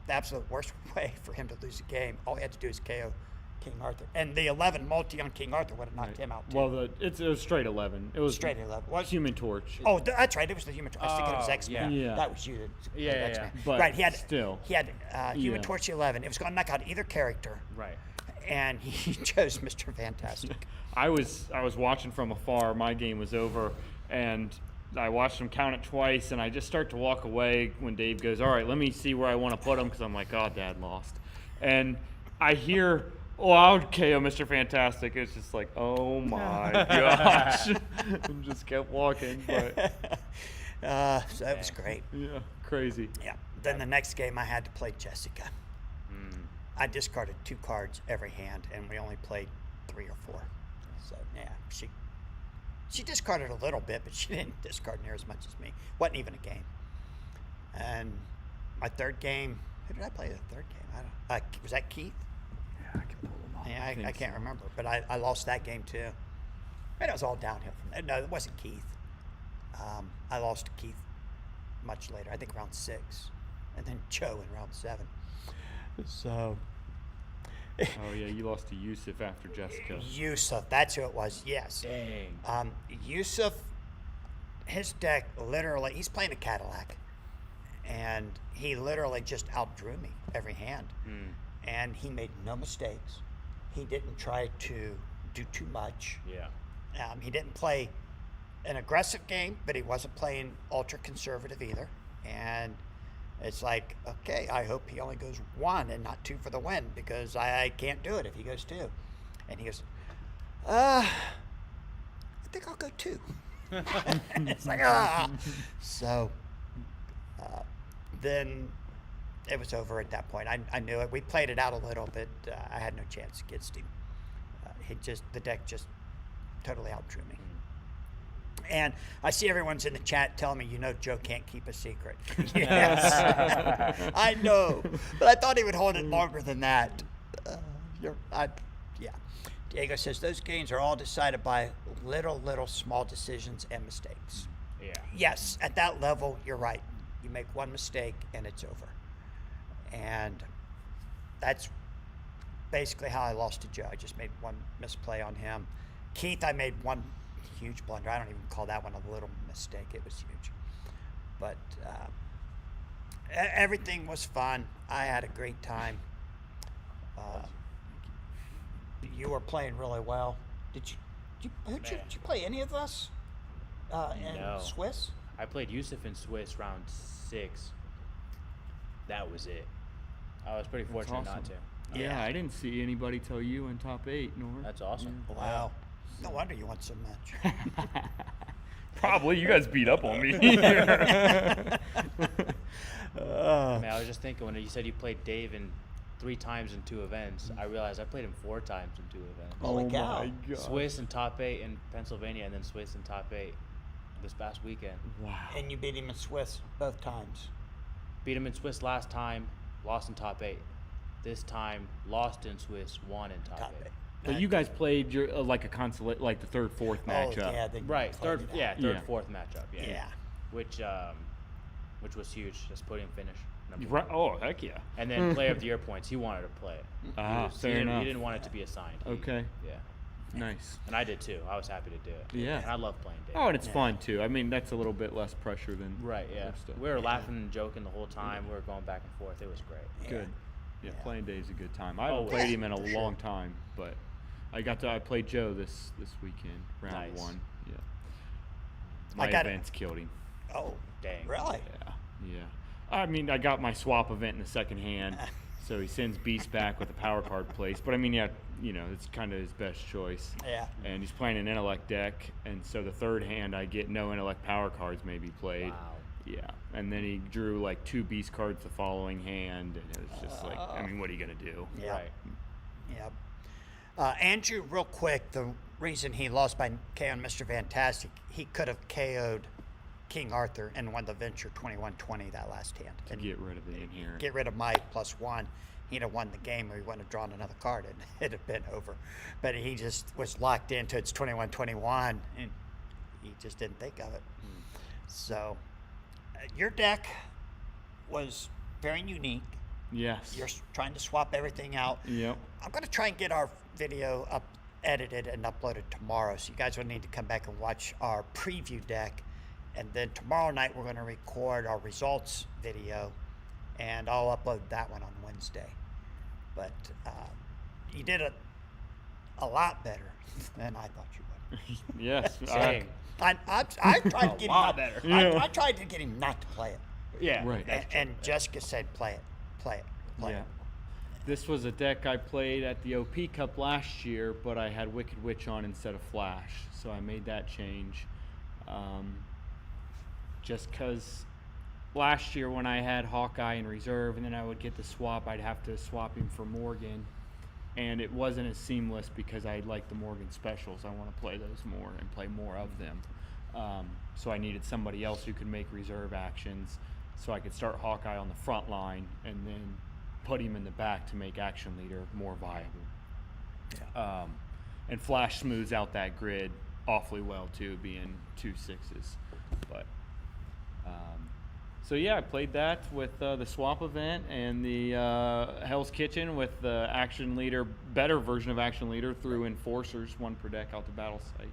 the absolute worst way for him to lose a game. All he had to do is KO King Arthur. And the 11 multi on King Arthur would have knocked him out, too. Well, it was straight 11. It was Straight 11. What? Human Torch. Oh, that's right. It was the Human Torch. I was thinking it was Oh, X-Men. yeah. That was you. Yeah, X-Men. But right. He had still. Human Torch 11. It was going to knock out either character. Right. And he chose Mr. Fantastic. I was watching from afar. My game was over, and I watched him count it twice, and I just start to walk away when Dave goes, all right, let me see where I want to put him, because I'm like, oh, Dad lost. And I hear, oh, I'll KO Mr. Fantastic. It's just like, oh my gosh. And just kept walking. But So that was great. yeah, crazy. Yeah. Then the next game I had to play Jessica. I discarded 2 cards every hand, and we only played 3 or 4. So yeah, she discarded a little bit, but she didn't discard near as much as me. Wasn't even a game. And my third game, who did I play the third game? I don't. Was that Keith? Yeah, I can pull them off. Yeah, I can't remember, but I lost that game too. And it was all downhill from there. No, it wasn't Keith. I lost to Keith much later. I think round 6, and then Joe in round 7. So. Oh, yeah, you lost to Yusuf after Jessica. Yusuf, that's who it was, yes. Dang. Yusuf, his deck literally, he's playing a Cadillac, and he literally just outdrew me every hand. And he made no mistakes. He didn't try to do too much. Yeah. He didn't play an aggressive game, but he wasn't playing ultra conservative either. And it's like, okay, I hope he only goes 1 and not 2 for the win, because I can't do it if he goes 2. And he goes, I think I'll go 2. And it's like, So then it was over at that point. I knew it. We played it out a little, but I had no chance against him. The deck just totally outdrew me. And I see everyone's in the chat telling me, Joe can't keep a secret. Yes, I know. But I thought he would hold it longer than that. Diego says, those games are all decided by little small decisions and mistakes. Yeah. Yes, at that level, you're right. You make one mistake and it's over. And that's basically how I lost to Joe. I just made one misplay on him. Keith, I made one huge blunder. I don't even call that one a little mistake. It was huge. But everything was fun. I had a great time. You were playing really well. Did you play any of us in No. Swiss? I played Yusuf in Swiss round 6. That was it. I was pretty fortunate not awesome. to. Yeah, I didn't see anybody till you in top 8, Noor. That's awesome. Wow. No wonder you won so much. Probably. You guys beat up on me. I mean, I was just thinking when you said you played Dave in 3 times in 2 events, I realized I played him 4 times in 2 events. Holy cow. my God. Swiss in top 8 in Pennsylvania, and then Swiss in top 8 this past weekend. Wow. And you beat him in Swiss both times. Beat him in Swiss last time, lost in top 8. This time, lost in Swiss, won in top 8. But you guys played your like a consulate, like the third, fourth matchup. Oh, yeah, they Right, played third, it out. Yeah. fourth matchup. Yeah. Yeah. Which was huge. Just podium finish. number Right. one. Oh, heck yeah. And then player of the year points. He wanted to play it. Ah, he fair enough. didn't want it to be assigned. Okay. Yeah. Nice. And I did too. I was happy to do it. Yeah. And I love playing Dave. Oh, and it's fun too. I mean, that's a little bit less pressure than Right, yeah. other stuff. We were laughing and joking the whole time. We were going back and forth. It was great. Good. Yeah, Yeah. playing Dave's a good time. I haven't Oh, played yeah, him in a for sure. long time, but I played Joe this weekend, round Nice. 1. Yeah. My got it. events killed him. Oh, Dang. really? Yeah. I mean, I got my swap event in the second hand, so he sends Beast back with a power card place. But I mean, yeah, it's kind of his best choice. Yeah. And he's playing an intellect deck, and so the third hand I get no intellect power cards maybe played. Wow. Yeah. And then he drew like 2 beast cards the following hand, and it was just like, I mean, what are you gonna do? Yeah. Right. Yeah. Andrew, real quick, the reason he lost by KO on Mr. Fantastic, he could have KO'd King Arthur and won the Venture 21-20 that last hand. To And get rid of the inherent. get rid of my +1. He'd have won the game, or he wouldn't have drawn another card, and it'd have been over. But he just was locked into it's 21-21, and he just didn't think of it. So, your deck was very unique. Yes. You're trying to swap everything out. Yep. I'm going to try and get our video up, edited, and uploaded tomorrow. So you guys will need to come back and watch our preview deck. And then tomorrow night we're going to record our results video, and I'll upload that one on Wednesday. But you did a lot better than I thought you would. Yes. Same. I tried to get lot him better. Yeah. I tried to get him not to play it. Yeah. Right. And Jessica said, play it. Yeah. This was a deck I played at the OP Cup last year, but I had Wicked Witch on instead of Flash, so I made that change. Just because last year when I had Hawkeye in reserve and then I would get the swap, I'd have to swap him for Morgan, and it wasn't as seamless because I like the Morgan specials. I want to play those more and play more of them. So I needed somebody else who could make reserve actions, so I could start Hawkeye on the front line and then put him in the back to make Action Leader more viable. Yeah. And Flash smooths out that grid awfully well too, being 2 6s. But so yeah, I played that with the swap event and the Hell's Kitchen with the Action Leader, better version of Action Leader through Enforcers, 1 per deck out the battle site.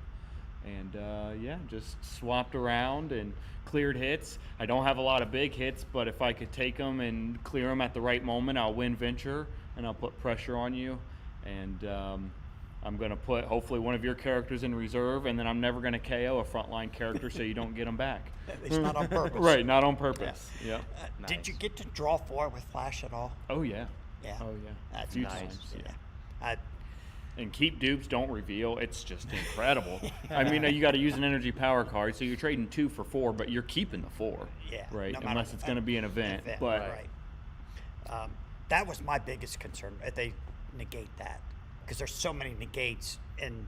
And yeah, just swapped around and cleared hits. I don't have a lot of big hits, but if I could take them and clear them at the right moment, I'll win Venture and I'll put pressure on you. And I'm going to put hopefully one of your characters in reserve, and then I'm never going to KO a frontline character so you don't get them back. At least not on purpose. Right, not on purpose. Yeah. Did Nice. you get to draw 4 with Flash at all? Oh, yeah. Yeah. Oh, yeah. That's Few nice. times, yeah. I, And keep dupes, don't reveal. It's just incredible. I mean, you got to use an energy power card, so you're trading 2 for 4, but you're keeping the 4. yeah. Right, no matter- unless it's going to be an event. But right. That was my biggest concern. If they negate that, because there's so many negates in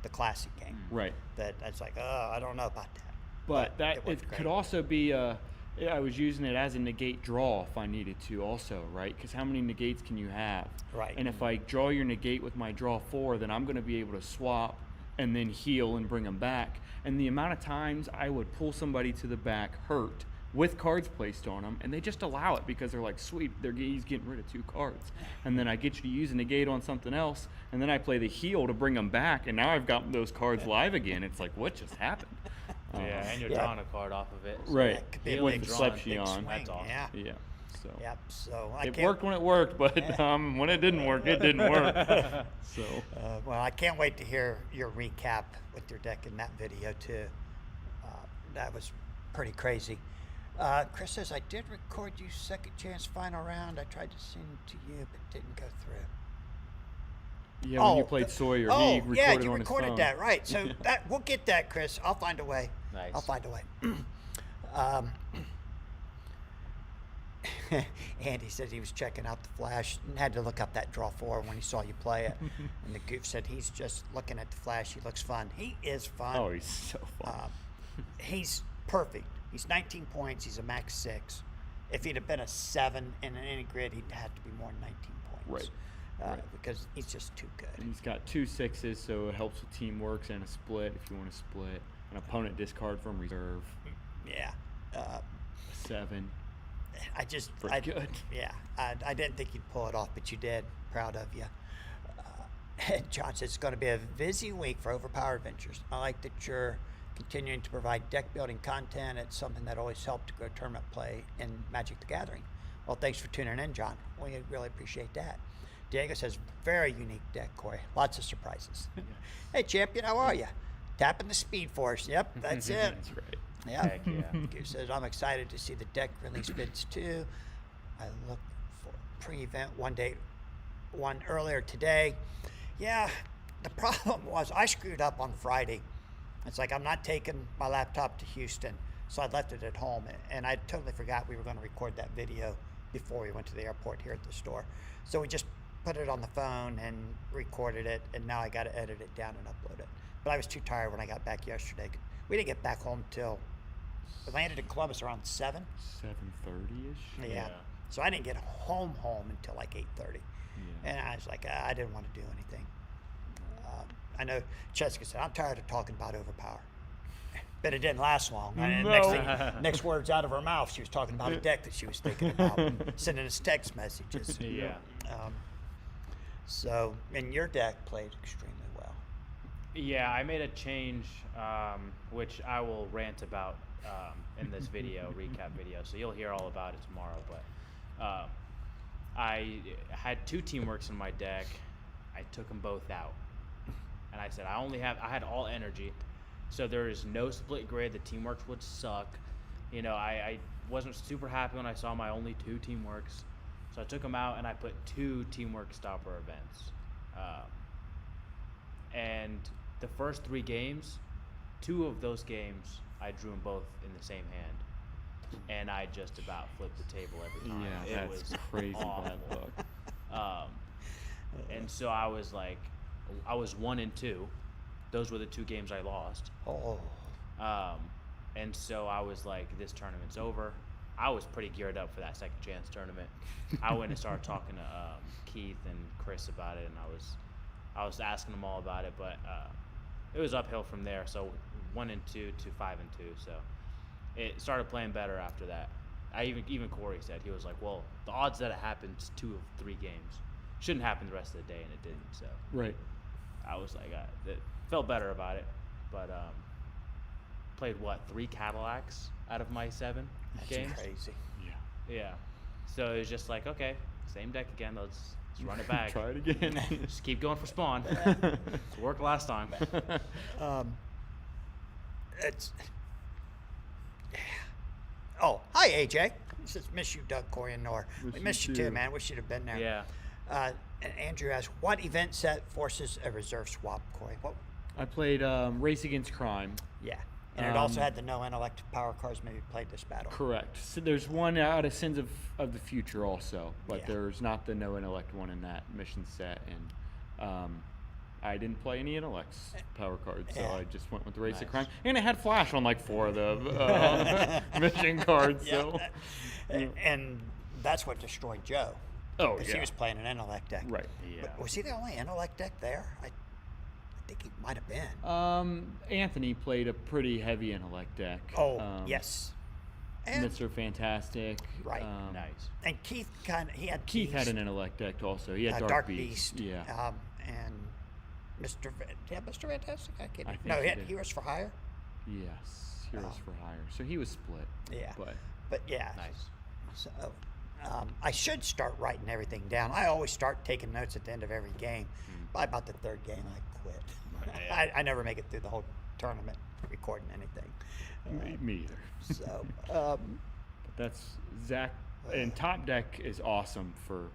the classic game right. that it's like, oh, I don't know about that. But that it worked it great. could also be I was using it as a negate draw if I needed to also, right? Because how many negates can you have? Right. And if I draw your negate with my draw 4, then I'm going to be able to swap and then heal and bring them back. And the amount of times I would pull somebody to the back hurt with cards placed on them, and they just allow it because they're like, sweet, he's getting rid of 2 cards. And then I get you to use a negate on something else, and then I play the heal to bring them back, and now I've got those cards live again. It's like, what just happened? Yeah, and you're Yeah. drawing a card off of it. so Right. That could be a With big the draw, Slepsy big on. swing, That's awesome. Yeah. Yeah. So Yep. So I it can't. worked when it worked, but when it didn't work, it didn't work. So Well, I can't wait to hear your recap with your deck in that video too. That was pretty crazy. Chris says, I did record you second chance final round. I tried to send it to you, but didn't go through. yeah, when you played Sawyer, oh, he recorded yeah, you on his recorded phone. that, right? So that we'll get that, Chris. I'll find a way. Nice. I'll find a way. Andy said he was checking out the Flash and had to look up that draw 4 when he saw you play it. And the goof said he's just looking at the Flash. He looks fun. He is fun. Oh, he's so fun. he's perfect. He's 19 points. He's a max 6. If he'd have been a 7 in any grid, he'd have to be more than 19 points. Right. Because he's just too good. And he's got 2 6s, so it helps with teamwork and a split if you want to split. An opponent discard from reserve. Yeah. 7. Pretty good. Yeah. I didn't think you'd pull it off, but you did. Proud of you. John says it's going to be a busy week for Overpowered Ventures. I like that you're continuing to provide deck building content. It's something that always helped to grow tournament play in Magic the Gathering. Well, thanks for tuning in, John. We really appreciate that. Diego says, very unique deck, Cory. Lots of surprises. Hey, champion, how are you? Tapping the Speed Force. Yep, that's it. That's right. Yeah. Heck yeah. Goose says, I'm excited to see the deck release bids too. I look for pre-event one earlier today. Yeah, the problem was I screwed up on Friday. It's like I'm not taking my laptop to Houston, so I left it at home, and I totally forgot we were going to record that video before we went to the airport here at the store. So we just put it on the phone and recorded it, and now I got to edit it down and upload it. But I was too tired when I got back yesterday. We didn't get back home till we landed in Columbus around 7. 7:30ish. Yeah. So I didn't get home until like 8:30. Yeah. And I was like, I didn't want to do anything. I know Jessica said, I'm tired of talking about Overpower. But it didn't last long. And next words out of her mouth, she was talking about a deck that she was thinking about, sending us text messages. Yeah. And your deck played extremely well. Yeah, I made a change, which I will rant about in this recap video. So you'll hear all about it tomorrow. But I had 2 teamworks in my deck. I took them both out. And I said, I had all energy. So there is no split grid. The teamworks would suck. I wasn't super happy when I saw my only 2 teamworks. So I took them out and I put 2 teamwork stopper events. And the first 3 games, 2 of those games, I drew them both in the same hand. And I just about flipped the table every time. Yeah, it that's was crazy awful. bad luck. And so I was like, I was 1 and 2. Those were the 2 games I lost. Oh. And so I was like, this tournament's over. I was pretty geared up for that second chance tournament. I went and started talking to Keith and Chris about it, and I was asking them all about it, but it was uphill from there. So 1 and 2 to 5 and 2. So it started playing better after that. Even Cory said, he was like, well, the odds that it happens 2 of 3 games shouldn't happen the rest of the day, and it didn't. So Right. I was like, it felt better about it, but played 3 Cadillacs out of my 7 games. That's crazy. Yeah. Yeah, so it was just like, okay, same deck again. Let's run it back. Try it again. Just keep going for spawn. It worked last time. Oh, hi AJ. He says, miss you, Doug, Cory, and Noor. Miss We you missed you too. too, man. Wish you'd have been there. Yeah. And Andrew asks, what event set forces a reserve swap, Cory? What? I played Race Against Crime. Yeah. And it also had the no intellect power cards. Maybe played this battle. Correct. So there's one out of Sins of the Future also, but Yeah. there's not the no intellect one in that mission set, and I didn't play any intellects power cards, so Yeah. I just went with the Race of Nice. Crime, and it had flash on like 4 of the mission cards. So And that's what destroyed Joe. Oh, Because yeah. he was playing an intellect deck. Right. Yeah. But was he the only intellect deck there? I think he might have been. Anthony played a pretty heavy intellect deck. Yes. And, Mr. Fantastic. Right. Nice. and Keith Keith had Beast, an intellect deck also. He had Dark Beast. Yeah. And Mr. Mr. Fantastic? I can't. I think No, he he had did. Heroes for Hire. Yes. Heroes for Hire. So he was split. Yeah. But yeah. Nice. So I should start writing everything down. I always start taking notes at the end of every game. By about the 3rd game, I quit. Yeah. I never make it through the whole tournament recording anything. me either. So, But that's Zach. And Top Deck is awesome for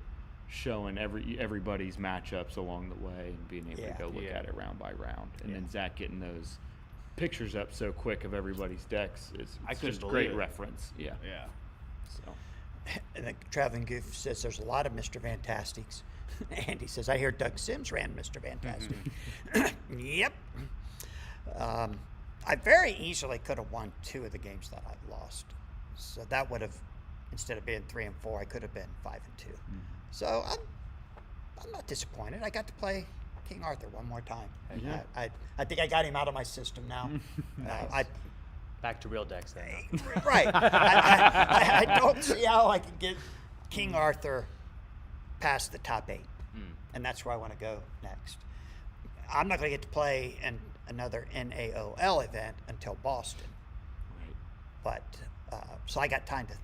showing everybody's matchups along the way and being able Yeah. to go look Yeah. at it round by round. And Yeah. then Zach getting those pictures up so quick of everybody's decks is I it's couldn't just a believe great it. reference. Yeah. Yeah. So and the Traveling Goof says there's a lot of Mr. Fantastics. And he says, I hear Doug Sims ran Mr. Fantastic. Yep. I very easily could have won 2 of the games that I lost. So that would have, instead of being 3 and 4, I could have been 5 and 2. So I'm not disappointed. I got to play King Arthur one more time. Yeah. I think I got him out of my system now. Back to real decks then. Right. I don't see how I can get King Arthur past the top 8. And that's where I want to go next. I'm not going to get to play in another NAOL event until Boston. Right. But, so I got time to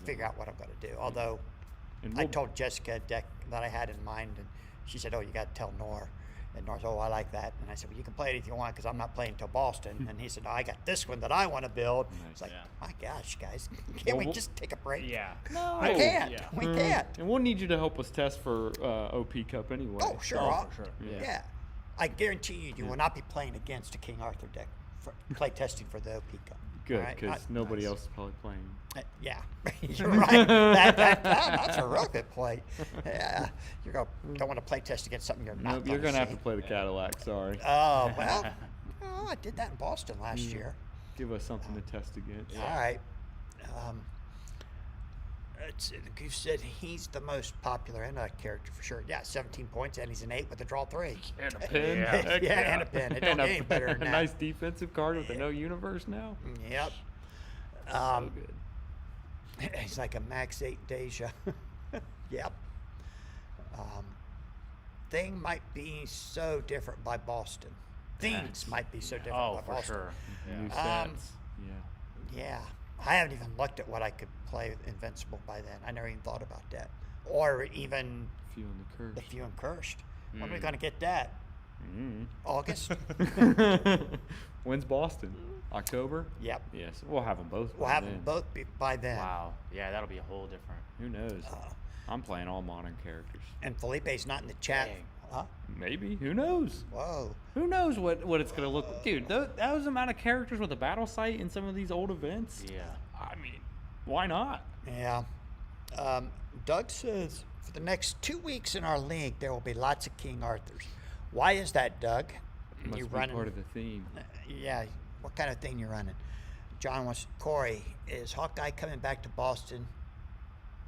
figure out what I'm going to do. Although I told Jessica a deck that I had in mind, and she said, "Oh, you got to tell Noor." And Noor said, "Oh, I like that." And I said, "Well, you can play it if you want, because I'm not playing until Boston." And he said, "No, I got this one that I want to build." It's like, my gosh, guys, can't we just take a break? Yeah. No, I can't. Yeah. We can't. And we'll need you to help us test for OP Cup anyway. Oh, sure. for sure. Yeah. I guarantee you will not be playing against a King Arthur deck for play testing for the OP Cup. Good, All right? because nobody else is probably playing. Yeah, you're right. That's a real good play. Yeah, you don't want to play test against something you're not. Nope, you're going to have to play the Cadillac, sorry. Oh, well, I did that in Boston last year. Give us something to test against. All right. You said he's the most popular character for sure. Yeah, 17 points, and he's an 8 with a draw 3. And a pin. Yeah, and a pin. It don't get any better than a that. nice defensive card with a no universe now. Yep. So good. He's like a max 8 Deja. Yep. Thing might be so different by Boston. Things might be so different by for Boston. sure. New Yeah. stats. Yeah. I haven't even looked at what I could play with Invincible by then. I never even thought about that. Or even Few in the curse. the Few and Cursed. When are we going to get that? August? When's Boston? October? Yep. Yes, we'll have them both. We'll by have then. them both by then. Wow. Yeah, that'll be a whole different. Who knows? I'm playing all modern characters. And Felipe's not in the chat. Dang. Huh? Maybe. Who knows? Whoa. Who knows what it's going to look like? Dude, those amount of characters with a battle site in some of these old events. Yeah. I mean, why not? Yeah. Doug says for the next 2 weeks in our league, there will be lots of King Arthurs. Why is that, Doug? Must You be running? part of the theme. Yeah. What kind of thing you running? John wants Cory, is Hawkeye coming back to Boston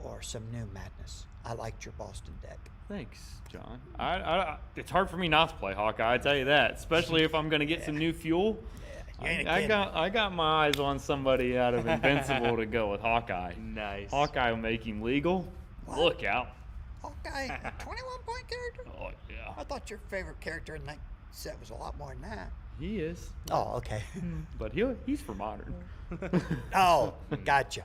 or some new madness? I liked your Boston deck. Thanks, John. It's hard for me not to play Hawkeye, I tell you that. Especially if I'm going to get some new fuel. You ain't a I kid. got my eyes on somebody out of Invincible to go with Hawkeye. Nice. Hawkeye will make him legal. What? Look out. Hawkeye, a 21-point character? Oh yeah, I thought your favorite character in that set was a lot more than that. he is. Oh, okay. But he's for modern. Oh, gotcha.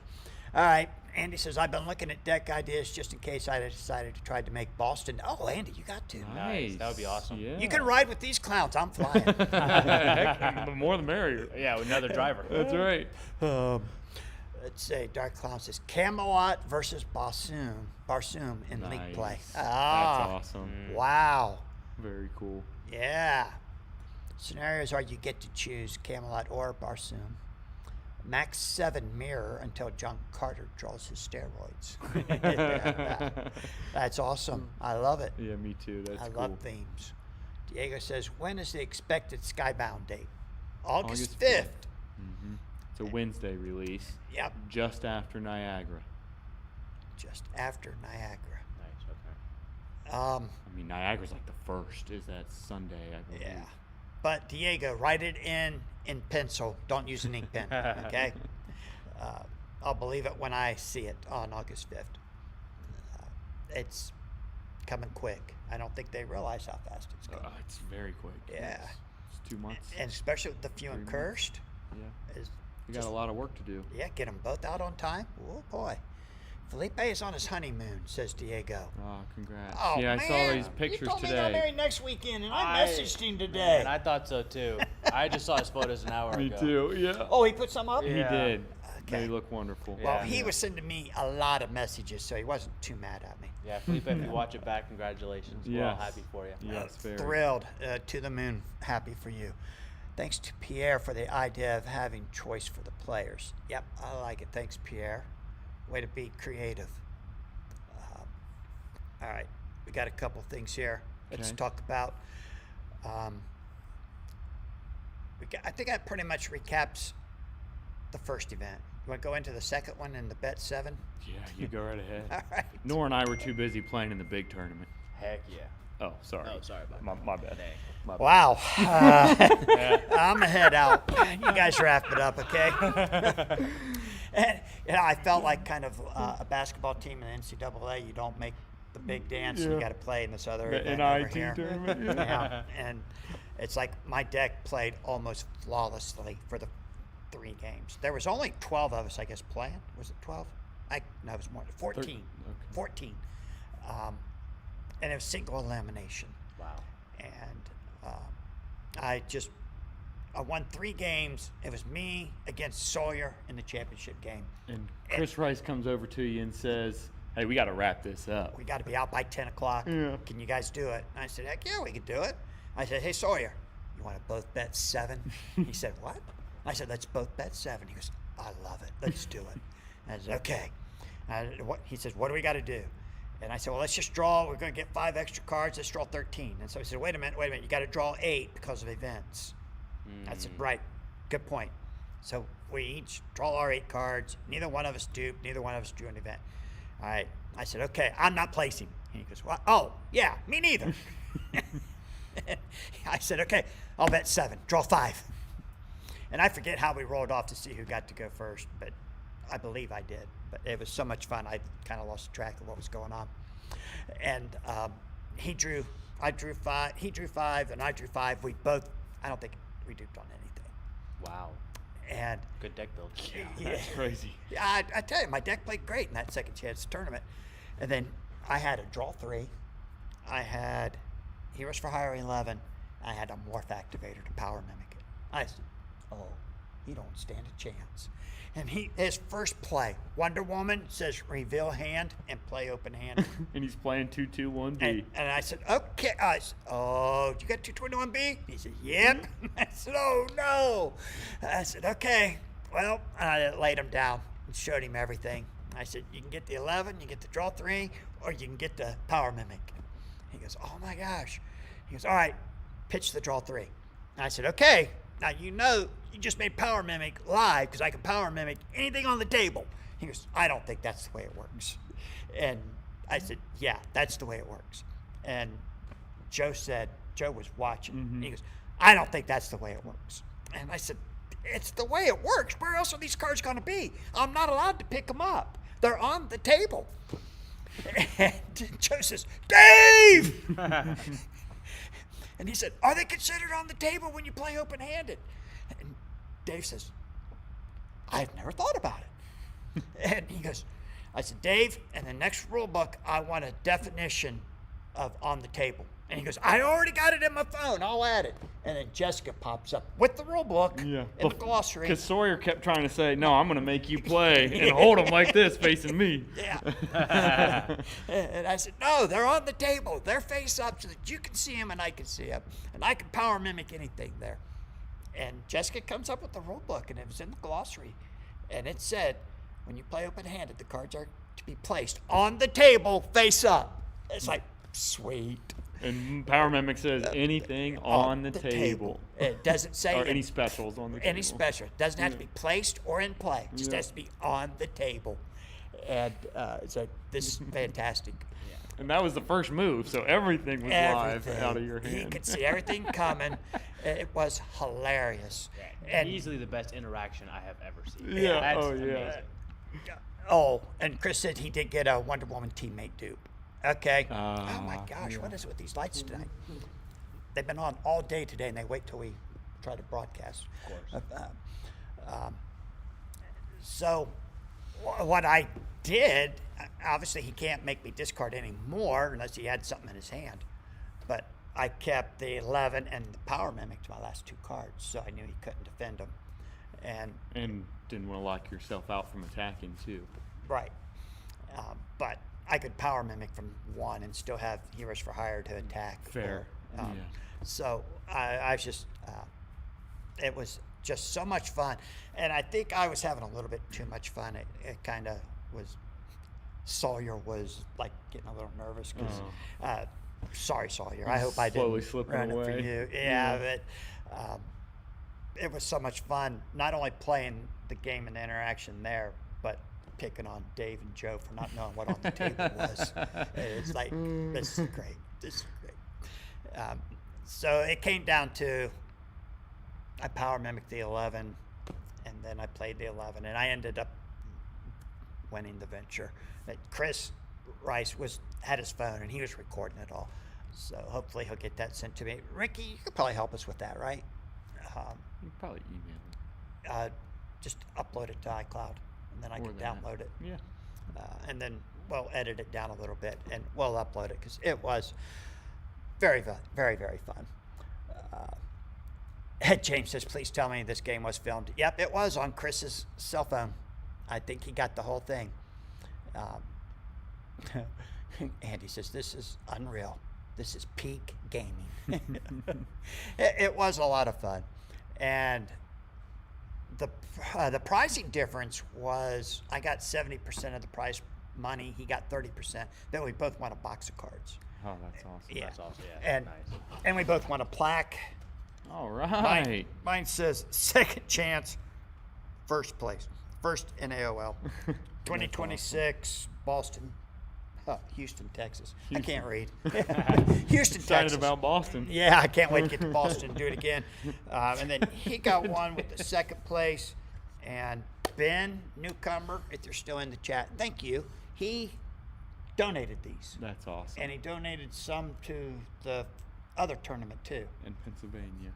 All right. Andy says, I've been looking at deck ideas just in case I decided to try to make Boston. Oh, Andy, you got to. Nice. That would be awesome. Yeah. You can ride with these clowns. I'm flying. Heck, the more the merrier. Yeah, with another driver. That's right. Let's say Dark Clown says Camelot versus Barsoom in league play. Nice. Ah, That's awesome. wow. Very cool. Yeah. Scenarios are you get to choose Camelot or Barsoom. Max 7 mirror until John Carter draws his steroids. That's awesome. I love it. Yeah, me too. That's I cool. love themes. Diego says, when is the expected Skybound date? August 5th. Mm-hmm. It's a Wednesday release. Yep. Just after Niagara. Just after Niagara. Nice. Okay. I mean, Niagara's like the first. Is that Sunday? I believe. Yeah. But Diego, write it in pencil. Don't use an ink pen. Okay. I'll believe it when I see it on August 5th. It's coming quick. I don't think they realize how fast it's going. It's very quick. Yeah. It's 2 months. And especially with the Few and 3 months. Cursed. Yeah. Is We got a lot of work to do. Yeah, get them both out on time. Oh boy. Felipe is on his honeymoon, says Diego. Oh, congrats. Oh, yeah, man. I saw these pictures you told me today. they're married next weekend, and I messaged him today. And I thought so too. I just saw his photos an hour Me ago. too. Yeah. Oh, he put some up? He Yeah. did. Okay. They look wonderful. Well, Yeah. he was sending me a lot of messages, so he wasn't too mad at me. Yeah, Felipe, if you watch it back, congratulations. We're all Yes. happy for you. Yes, very. Thrilled, to the moon, happy for you. Thanks to Pierre for the idea of having choice for the players. Yep, I like it. Thanks, Pierre. Way to be creative. All right, we got a couple things here. Let's Okay. talk about I think that pretty much recaps the first event. You want to go into the second one in the bet 7? Yeah, you go right ahead. All right. Noor and I were too busy playing in the big tournament. Heck yeah. Oh, sorry. Oh, sorry about my bad. Dang. My bad. Wow. I'm going to head out. You guys wrap it up, okay? And I felt like kind of a basketball team in the NCAA. You don't make the big dance. You got to play in this other The event over NIT here. tournament. Yeah. And it's like my deck played almost flawlessly for the 3 games. There was only 12 of us, I guess, playing. Was it 12? No, it was more. 14. Okay. 14. And it was single elimination. Wow. And I won 3 games. It was me against Sawyer in the championship game. And Chris Rice comes over to you and says, hey, we got to wrap this up. We got to be out by 10 o'clock. Yeah. Can you guys do it? And I said, heck yeah, we can do it. I said, hey, Sawyer, you want to both bet 7? He said, what? I said, let's both bet 7. He goes, I love it. Let's do it. And I said, okay. He says, what do we got to do? And I said, well, let's just draw. We're going to get 5 extra cards. Let's draw 13. And so he said, wait a minute. You got to draw 8 because of events. I said, right. Good point. So we each draw our 8 cards. Neither one of us duped. Neither one of us drew an event. All right. I said, okay, I'm not placing. And he goes, well, oh, yeah, me neither. I said, okay, I'll bet 7. Draw 5. And I forget how we rolled off to see who got to go first, but I believe I did. But it was so much fun, I kind of lost track of what was going on. And I drew 5, he drew 5, and I drew 5. I don't think we duped on anything. Wow. And Good deck build. yeah, That's crazy. yeah, I tell you, my deck played great in that second chance tournament. And then I had a draw 3. I had Heroes for Hire 11. I had a Morph Activator to power mimic it. I said, oh, he don't stand a chance. And his first play, Wonder Woman says reveal hand and play open hand. And he's playing 2-2-1-B. And I said, okay. I said, oh, you got 221B? He said, yep. I said, oh, no. I said, okay. Well, I laid him down and showed him everything. I said, you can get the 11, you get the draw 3, or you can get the power mimic. He goes, oh, my gosh. He goes, all right, pitch the draw 3. And I said, okay. Now, you just made power mimic live because I can power mimic anything on the table. He goes, I don't think that's the way it works. And I said, yeah, that's the way it works. And Joe was watching. Mm-hmm. He goes, I don't think that's the way it works. And I said, it's the way it works. Where else are these cards going to be? I'm not allowed to pick them up. They're on the table. And Joe says, Dave! And he said, are they considered on the table when you play open-handed? And Dave says, I've never thought about it. And he goes, I said, Dave, in the next rule book, I want a definition of on the table. And he goes, I already got it in my phone. I'll add it. And then Jessica pops up with the rule book in the glossary. Because Sawyer kept trying to say, no, I'm going to make you play and hold them like this facing me. Yeah. And I said, no, they're on the table. They're face up so that you can see them and I can see them. And I can power mimic anything there. And Jessica comes up with the rule book, and it was in the glossary. And it said, when you play open-handed, the cards are to be placed on the table face up. It's like, sweet. And Power Mimic says anything on the table. It doesn't say or any specials on the table. Any special. It doesn't have to be placed or in play. It just has to be on the table. And so this is fantastic. And that was the first move, so everything was live out of your hand. He could see everything coming. It was hilarious. Yeah, and easily the best interaction I have ever seen. Yeah. That's amazing. Oh, and Chris said he did get a Wonder Woman teammate dupe. Okay. Oh my gosh, what is it with these lights tonight? They've been on all day today, and they wait till we try to broadcast. Of course. So, what I did, obviously he can't make me discard anymore unless he had something in his hand. But I kept the 11 and the Power Mimic to my last 2 cards, so I knew he couldn't defend them. And didn't want to lock yourself out from attacking too. Right. But I could Power Mimic from 1 and still have Heroes for Hire to attack. Fair. So I was just, it was just so much fun. And I think I was having a little bit too much fun. It kind of was, Sawyer was like getting a little nervous because, sorry Sawyer, I hope I didn't slowly slipping run away. it for you. Yeah. But it was so much fun, not only playing the game and the interaction there, but picking on Dave and Joe for not knowing what on the table was. It's like, this is great. This is great. So it came down to I power mimicked the 11, and then I played the 11, and I ended up winning the venture. Chris Rice had his phone, and he was recording it all. So hopefully he'll get that sent to me. Ricky, you could probably help us with that, right? You can probably email it. Just upload it to iCloud, and then I can download it. Yeah. And then we'll edit it down a little bit, and we'll upload it because it was very, very, very fun. James says, please tell me this game was filmed. Yep, it was on Chris's cell phone. I think he got the whole thing. Andy says, this is unreal. This is peak gaming. It was a lot of fun. And the pricing difference was I got 70% of the prize money. He got 30%. Then we both won a box of cards. Oh, that's awesome. Yeah. That's awesome. Yeah. And, Nice. and we both won a plaque. All right. Mine says second chance, first place. First in AOL. 2026, Boston. Houston, Texas. I can't read. Houston, Excited Texas. about Boston. Yeah, I can't wait to get to Boston and do it again. And then he got one with the second place. And Ben, newcomer, if you're still in the chat, thank you. He donated these. That's awesome. And he donated some to the other tournament too. In Pennsylvania.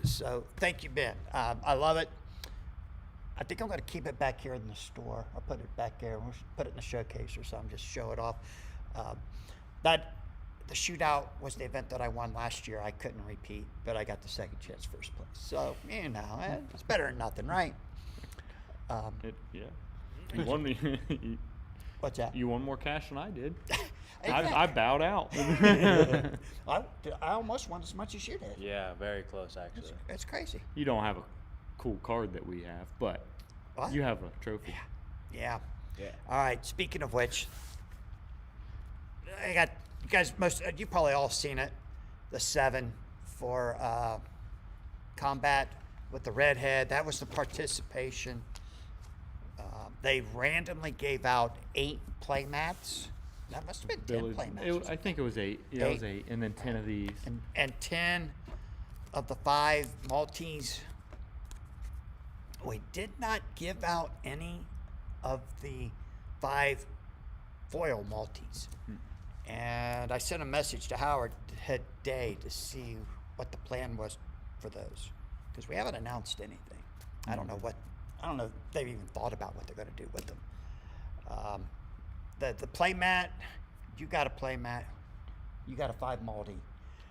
So thank you, Ben. I love it. I think I'm going to keep it back here in the store. I'll put it back there. We'll put it in the showcase or something, just show it off. The shootout was the event that I won last year. I couldn't repeat, but I got the second chance first place. So, it's better than nothing, right? Yeah. You won me. What's that? You won more cash than I did. Exactly. I bowed out. I almost won as much as you did. Yeah, very close actually. It's crazy. You don't have a cool card that we have, but What? you have a trophy. Yeah. Yeah. All right. Speaking of which, I got you guys. You probably all seen it. The 7 for combat with the redhead. That was the participation. They randomly gave out 8 play mats. That must have been 10 play mats. I think it was 8. Yeah, it was 8, and then 10 of these. And 10 of the 5 Maltese. We did not give out any of the 5 foil Maltese. And I sent a message to Howard today to see what the plan was for those, because we haven't announced anything. I don't know if they've even thought about what they're going to do with them. The play mat, you got a play mat. You got a 5 Maltese.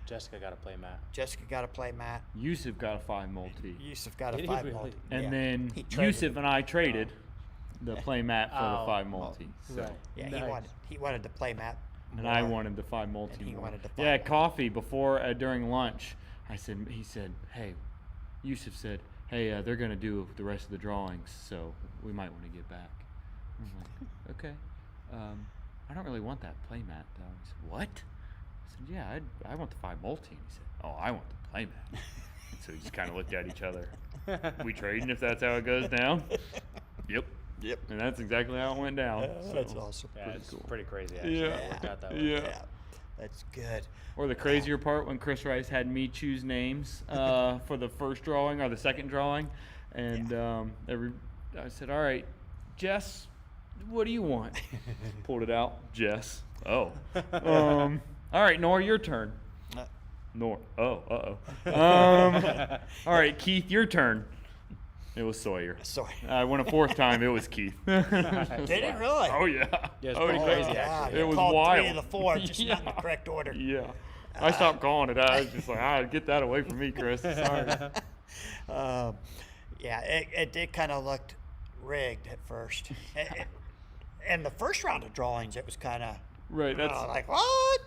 Jessica got to play Matt. Jessica got a play mat. Yusuf got a 5 multi. Yusuf got a Did he 5 really? Maltese. And Yeah. then He traded. Yusuf and I traded the play mat for the 5 multi. So. Right. Yeah, Nice. he wanted the play mat. And more. I wanted the 5 multi. And he more. wanted the 5 Yeah, multi. coffee before during lunch. He said, hey, Yusuf said, hey, they're gonna do the rest of the drawings, so we might want to get back. I'm like, okay. I don't really want that play mat though. He said, what? I said, yeah, I want the 5 multi. And he said, oh, I want the play mat. And so we just kind of looked at each other. We trading if that's how it goes down? Yep. Yep. And that's exactly how it went down. That's So- awesome. Yeah, it's cool. pretty crazy actually. Yeah. It worked out that way. Yeah. Yeah, that's good. Or the crazier part when Chris Rice had me choose names for the first drawing or the second drawing, and I said, "All right, Jess, what do you want?" Pulled it out, Jess. Oh. All right, Noor, your turn. Noor. Oh. All right, Keith, your turn. It was Sawyer. Sorry. I went a 4th time. It was Keith. Did it really? Oh yeah. Yeah, it's Oh, pretty yeah. crazy Wow, actually. you It was called wild. 3 of the 4, just not in the Yeah. correct order. Yeah. I stopped calling it. I was just like, get that away from me, Chris. Sorry. Yeah, it did kind of looked rigged at first. And the first round of drawings, it was kind of Right. That's like, what?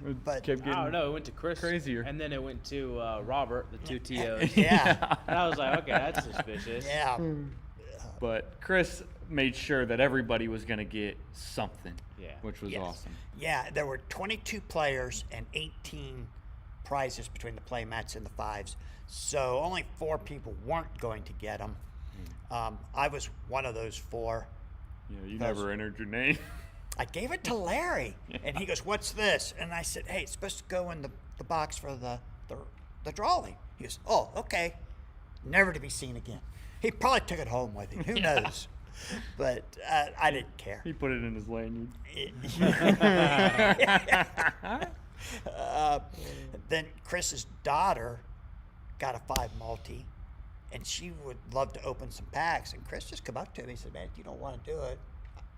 it but- kept I getting don't know. It went to Chris crazier. and then it went to Robert, the 2 TOs. Yeah, And I was like, okay, that's suspicious. yeah. But Chris made sure that everybody was going to get something, Yeah. which was Yes. awesome. Yeah, there were 22 players and 18 prizes between the play mats and the 5s. So only 4 people weren't going to get them. I was one of those 4. Yeah, you never entered your name. I gave it to Larry, and he goes, "What's this?" And I said, "Hey, it's supposed to go in the box for the drawing." He goes, "Oh, okay." Never to be seen again. He probably took it home with him. Who knows? But I didn't care. He put it in his lanyard. Then Chris's daughter got a 5 multi, and she would love to open some packs. And Chris just come up to me and said, "Man, if you don't want to do it,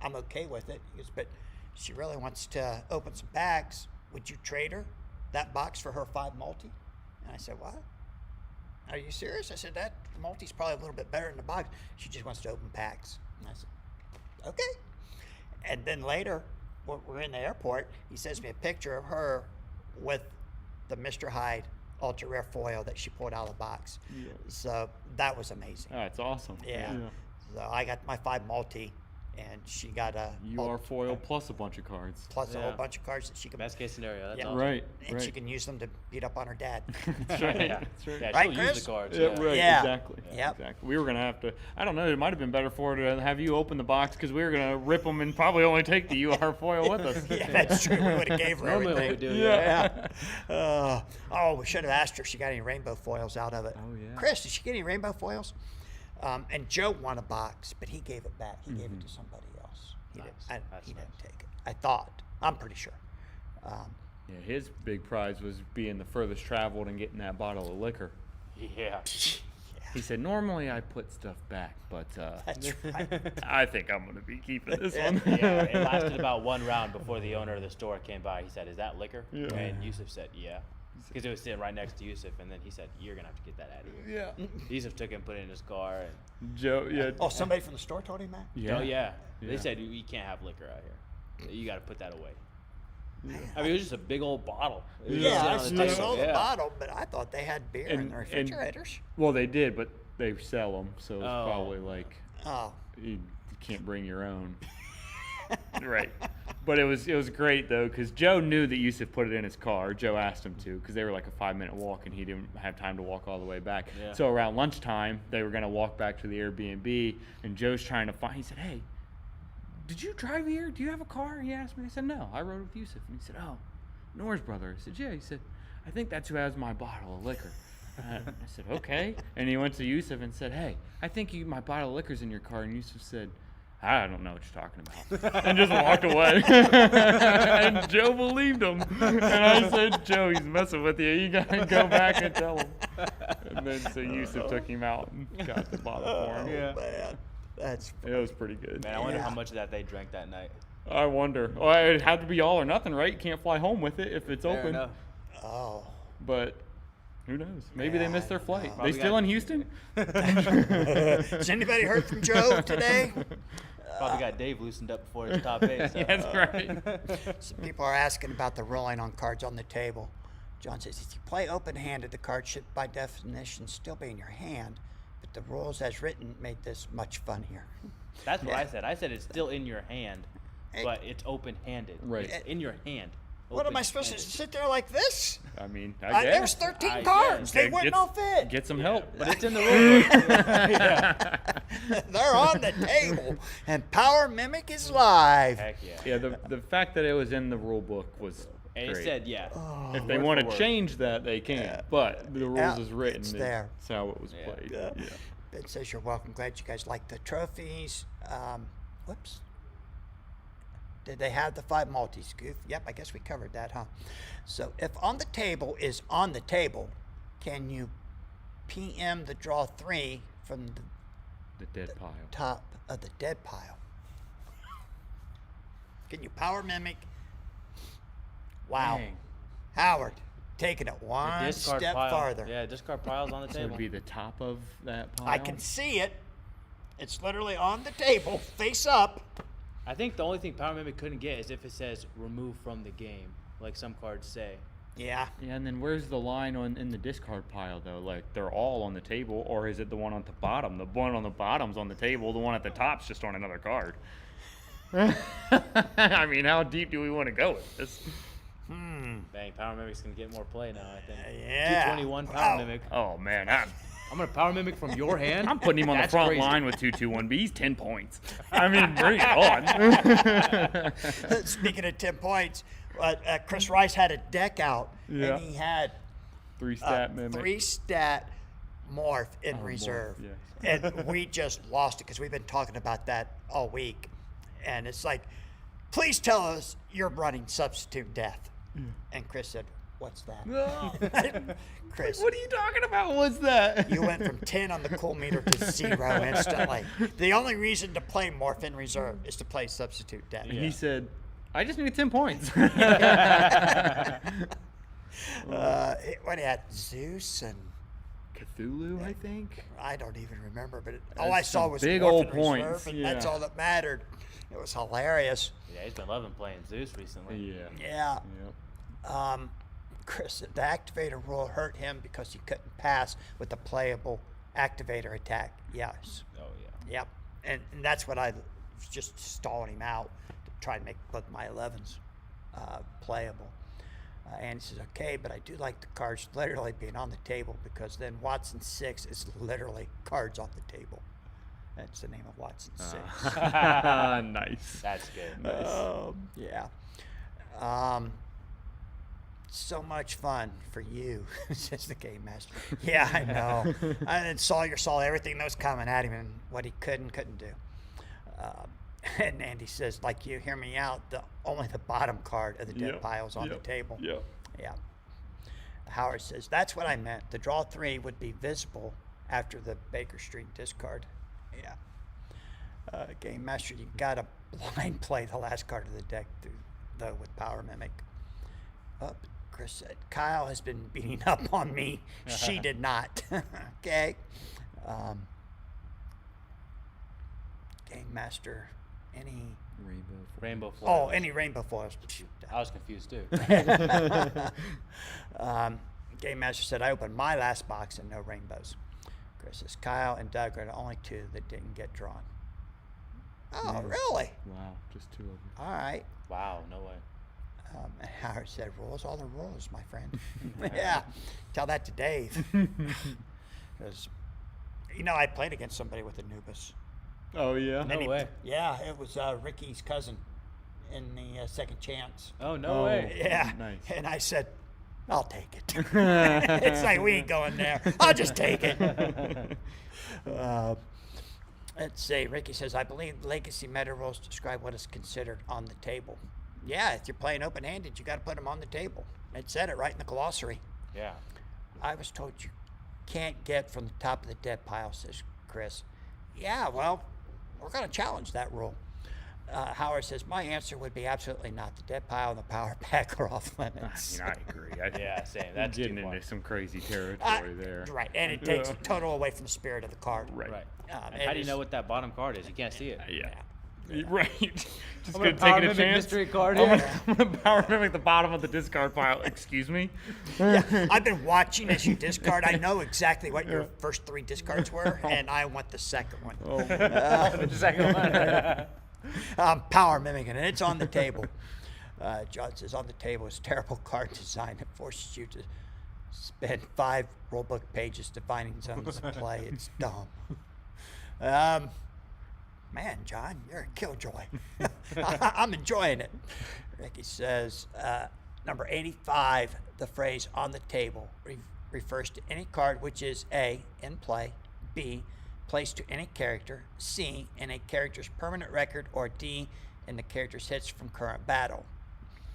I'm okay with it." He goes, "But she really wants to open some packs. Would you trade her that box for her 5 multi?" And I said, "What? Are you serious?" I said, "That multi's probably a little bit better than the box. She just wants to open packs." And I said, "Okay." And then later, when we're in the airport, he sends me a picture of her with the Mr. Hyde ultra rare foil that she pulled out of the box. Yeah. So that was amazing. That's awesome. Yeah. So I got my 5 multi, and she got a UR foil plus a bunch of cards. plus a Yeah. whole bunch of cards that she can Best case scenario. That's Yeah. awesome. Right. and she can use them to beat up on her dad. That's right. Yeah. That's right. Yeah, Right, she'll use Chris? the cards. Yeah, Yeah. right. Yeah. Exactly. Yep. Exactly. We were gonna have to. I don't know. It might have been better for her to have you open the box because we were gonna rip them and probably only take the UR foil with us. Yeah, that's true. We would have gave her Normally we everything. would do Yeah. Oh, we should have asked her if she got any rainbow foils out of it. Oh, yeah. Chris, did she get any rainbow foils? And Joe won a box, but he gave it back. He gave it to somebody else. He, Nice. That's he didn't nice. take it. I thought. I'm pretty sure. Yeah, his big prize was being the furthest traveled and getting that bottle of liquor. Yeah. He said, "Normally I put stuff back, but That's right. I think I'm gonna be keeping this one." Yeah, it lasted about 1 round before the owner of the store came by. He said, "Is that liquor?" Yeah. And Yusuf said, "Yeah." Because it was sitting right next to Yusuf, and then he said, "You're gonna have to get that out of here." Yeah. Yusuf took it and put it in his car. And, Joe. Yeah. Oh, somebody from the store told him that? Yeah. Oh yeah. They Yeah. said you can't have liquor out here. You got to put that away. I mean, it was just a big old bottle. It was just Yeah, sitting on I the saw table. the Yeah. bottle, but I thought they had beer in And- the refrigerators. Well, they did, but they sell them, so it's Oh. probably like Oh, you can't bring your own. Right. But it was great though because Joe knew that Yusuf put it in his car. Joe asked him to because they were like a 5-minute walk and he didn't have time to walk all the way back. Yeah. So around lunchtime they were gonna walk back to the Airbnb and Joe's trying to find. He said, "Hey, did you drive here? Do you have a car?" He asked me. I said, "No, I rode with Yusuf." And he said, "Oh, Noor's brother." I said, "Yeah." He said, "I think that's who has my bottle of liquor." I said, "Okay." And he went to Yusuf and said, "Hey, I think my bottle of liquor's in your car." And Yusuf said, "I don't know what you're talking about," and just walked away. And Joe believed him. And I said, "Joe, he's messing with you. You gotta go back and tell him." And then so Yusuf took him out and got the bottle for him. Yeah. man. That's It was pretty good. Man, I wonder Yeah. how much of that they drank that night. I wonder. Well, it had to be all or nothing, right? You can't fly home with it if it's Fair open. enough. oh. But who knows? Maybe Yeah, they missed their I don't flight. know. They Probably still got- in Houston? Has anybody heard from Joe today? Probably got Dave loosened up before his top 8. So. That's right. Some people are asking about the ruling on cards on the table. John says, if you play open-handed, the card should by definition still be in your hand, but the rules as written made this much funnier. That's what I said. I said it's still in your hand, Hey. but it's open-handed. Right. It's in your hand. What am I supposed to sit there like this? I mean, I There was guess. 13 I cards. guess. They Get- wouldn't all fit. Get some help. But it's in the rule book. They're on the table, and Power Mimic is live. Heck yeah. Yeah, the fact that it was in the rule book was And great. it said, yeah. If they word want for to word. change that, they can. Yeah. But the rules Yeah, is written. it's there. That's how it was Yeah. played. Yeah. Yeah. Ben says you're welcome. Glad you guys like the trophies. Whoops. Did they have the 5 multis, Goof? Yep, I guess we covered that, huh? So if on the table is on the table, can you PM the draw 3 from the The dead pile. top of the dead pile? Can you power mimic? Wow. Dang. Howard, taking it The one discard step pile. farther. Yeah, discard pile's on the So table. it'd be the top of that pile. I can see it. It's literally on the table, face up. I think the only thing Power Mimic couldn't get is if it says remove from the game, like some cards say. Yeah. Yeah, and then where's the line in the discard pile though? Like they're all on the table, or is it the one at the bottom? The one on the bottom's on the table. The one at the top's just on another card. I mean, how deep do we want to go with this? Bang, Power Mimic's going to get more play now, I think. Yeah. 221 Power Oh. Mimic. Oh man, I'm going to Power Mimic from your hand? I'm putting him on the That's front crazy. line with 221B. He's 10 points. I mean, bring it on. Speaking of 10 points, Chris Rice had a deck out, Yeah. and he had 3-stat mimic. 3-stat morph in reserve. Morph, And we just lost it because we've been talking about that all week. And it's like, please tell us you're running substitute death. And Chris said, what's that? No. Chris, What are you talking about? What's that? you went from 10 on the cool meter to 0 instantly. The only reason to play morph in reserve is to play substitute death. And he said, I just need 10 points. What he had, Zeus and Cthulhu, I think. I don't even remember, but all That's I saw some was big morph old in reserve, points, and that's yeah. all that mattered. It was hilarious. Yeah, he's been loving playing Zeus recently. Yeah. Yeah. Chris, the activator rule hurt him because he couldn't pass with a playable activator attack. Yes. Oh, yeah. Yep. And that's what I was just stalling him out to try to make both my 11s playable. And he says, okay, but I do like the cards literally being on the table because then Watson 6 is literally cards on the table. That's the name of Watson 6. Nice. That's good. Yeah. So much fun for you, says the game master. Yeah, I know. And then Sawyer saw everything that was coming at him and what he couldn't do. And Andy says, like you, hear me out. Only the bottom card of the dead pile's on the table. Yeah. Yeah. Howard says, that's what I meant. The draw 3 would be visible after the Baker Street discard. Yeah. Game master, you got to blind play the last card of the deck, though, with Power Mimic. Chris said, Kyle has been beating up on me. She did not. Okay. Game master, any Rainbow foils. Oh, any rainbow foils. Shoot. I was confused too. Game master said, I opened my last box and no rainbows. Chris says, Kyle and Doug are the only 2 that didn't get drawn. Oh, really? Wow, just 2 of them. All right. Wow, no way. And Howard said, rules are the rules, my friend. Yeah. Tell that to Dave. Because, I played against somebody with Anubis. Oh, yeah? No way. Yeah, it was Ricky's cousin in the second chance. Oh, no way. Yeah. Nice. And I said, I'll take it. It's like, we ain't going there. I'll just take it. Let's see. Ricky says, I believe legacy meta rules describe what is considered on the table. Yeah, if you're playing open-handed, you got to put them on the table. It said it right in the glossary. Yeah. I was told you can't get from the top of the dead pile, says Chris. Yeah, well, we're going to challenge that rule. Howard says, my answer would be absolutely not. The dead pile and the power pack are off limits. I agree. Yeah, same. That's getting too far. into some crazy territory there. Right, and it takes total away from the spirit of the card. Right. Right. And it how do you is- know what that bottom card is? You can't see it. Yeah. Right. Just I'm gonna gonna Power take a Mimic chance. mystery card I'm here. gonna Power Mimic the bottom of the discard pile. Excuse me. Yeah, I've been watching as you discard. I know exactly what your first 3 discards were, and I want the second one. Oh, The second one. I'm power mimicking, and it's on the table. John says, on the table is terrible card design that forces you to spend 5 rulebook pages defining zones of play. It's dumb. Man, John, you're a killjoy. I'm enjoying it. Ricky says, number 85, the phrase on the table refers to any card which is A, in play, B, placed to any character, C, in a character's permanent record, or D, in the character's hits from current battle.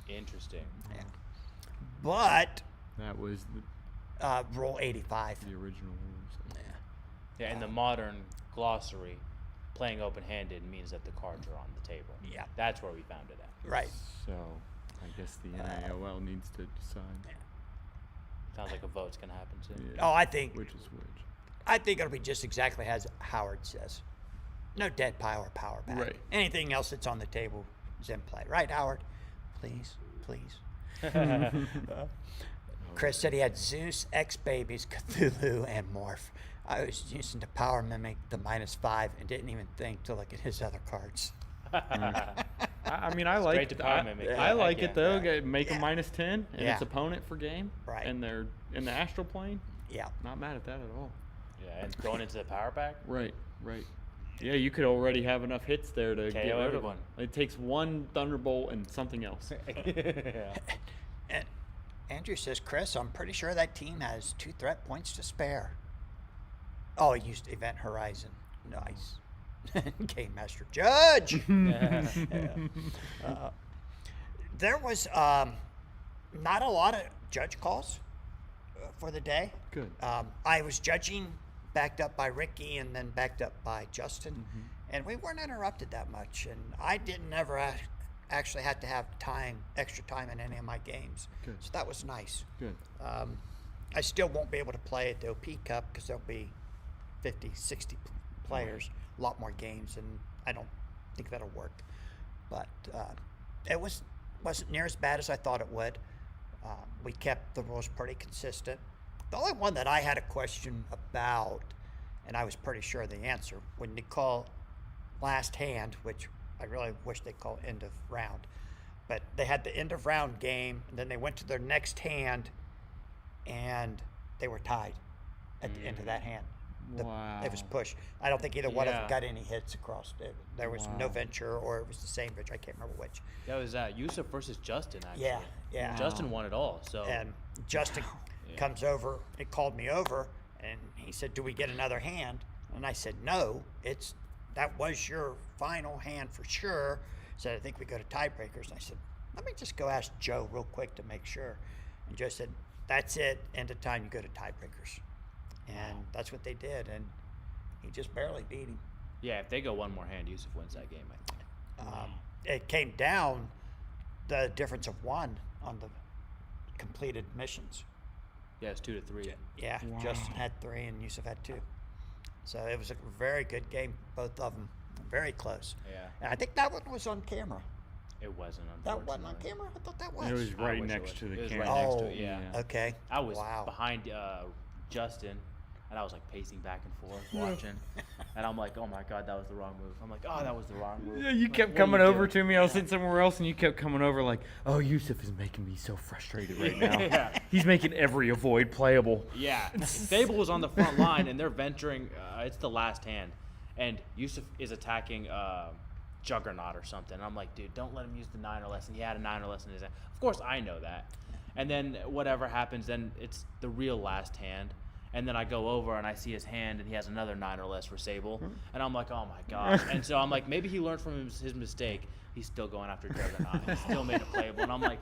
Interesting. Yeah. But, that was rule 85. the original rules. Yeah, in the modern glossary, playing open-handed means that the cards are on the table. Yeah. That's where we found it at. Right. So, I guess the NIOL needs to decide Sounds like a vote's going to happen soon. Oh, I think which is which. it'll be just exactly as Howard says. No dead pile or power back. Right. Anything else that's on the table is in play. Right, Howard? Please, please. Chris said he had Zeus, X-Babies, Cthulhu, and Morph. I was using the power mimic the -5 and didn't even think to look at his other cards. I mean, I great like to power mimic. I Yeah, like heck it though. yeah. Make Yeah. a -10 and Yeah. its opponent for game, Right. and they're in the astral plane. Yeah. Not mad at that at all. Yeah, and going into the power pack. Right. Yeah, you could already have enough hits there to KO get rid of everyone. them. It takes one Thunderbolt and something else. Yeah. And Andrew says, Chris, I'm pretty sure that team has 2 threat points to spare. Oh, he used Event Horizon. Nice. Game Master Judge. Yeah. There was not a lot of judge calls for the day. Good. I was judging backed up by Ricky and then backed up by Justin, Mm-hmm. and we weren't interrupted that much. And I didn't ever actually have to have extra time in any of my games. Good. So that was nice. Good. I still won't be able to play at the OP Cup because there'll be 50, 60 players, a lot more games, and I don't think that'll work. But it wasn't near as bad as I thought it would. We kept the rules pretty consistent. The only one that I had a question about, and I was pretty sure of the answer, when they call last hand, which I really wish they call end of round, but they had the end of round game, and then they went to their next hand, and they were tied at the end of that hand. Wow. It was push. I don't think either one of them Yeah. got any hits across it. There was no venture, or it was the same venture. I can't remember which. That was Yusuf versus Justin, actually. Yeah, yeah. Justin won it all. So And Justin comes over, he called me over, and he said, do we get another hand? And I said, no, that was your final hand for sure. He said, I think we go to tiebreakers. And I said, let me just go ask Joe real quick to make sure. And Joe said, that's it, end of time, you go to tiebreakers. And that's what they did, and he just barely beat him. yeah, if they go one more hand, Yusuf wins that game, I think. It came down the difference of 1 on the completed missions. Yeah, it's 2-3. Yeah, Justin had 3 and Yusuf had 2. So it was a very good game, both of them, very close. Yeah. And I think that one was on camera. It wasn't, That unfortunately. wasn't on camera? I thought that was. It was I right wish it next was. to the It was camera. right next to Oh, it, yeah. Okay. I was Wow. behind Justin, and I was like pacing back and forth watching, and I'm like, oh my god, that was the wrong move. I'm like, oh, that was the wrong move. Yeah, you Like, kept what are coming you over doing? to me. I was sitting somewhere else, and you kept coming over like, "Oh, Yusuf is making me so frustrated right now. Yeah. He's making every avoid playable." Yeah, Fable was on the front line, and they're venturing. It's the last hand, and Yusuf is attacking Juggernaut or something. And I'm like, dude, don't let him use the 9 or less. And he had a 9 or less in his hand. Of course, I know that. And then whatever happens, then it's the real last hand. And then I go over and I see his hand, and he has another 9 or less for Sable. And I'm like, oh my gosh. And so I'm like, maybe he learned from his mistake. He's still going after Juggernaut. He still made it playable. And I'm like,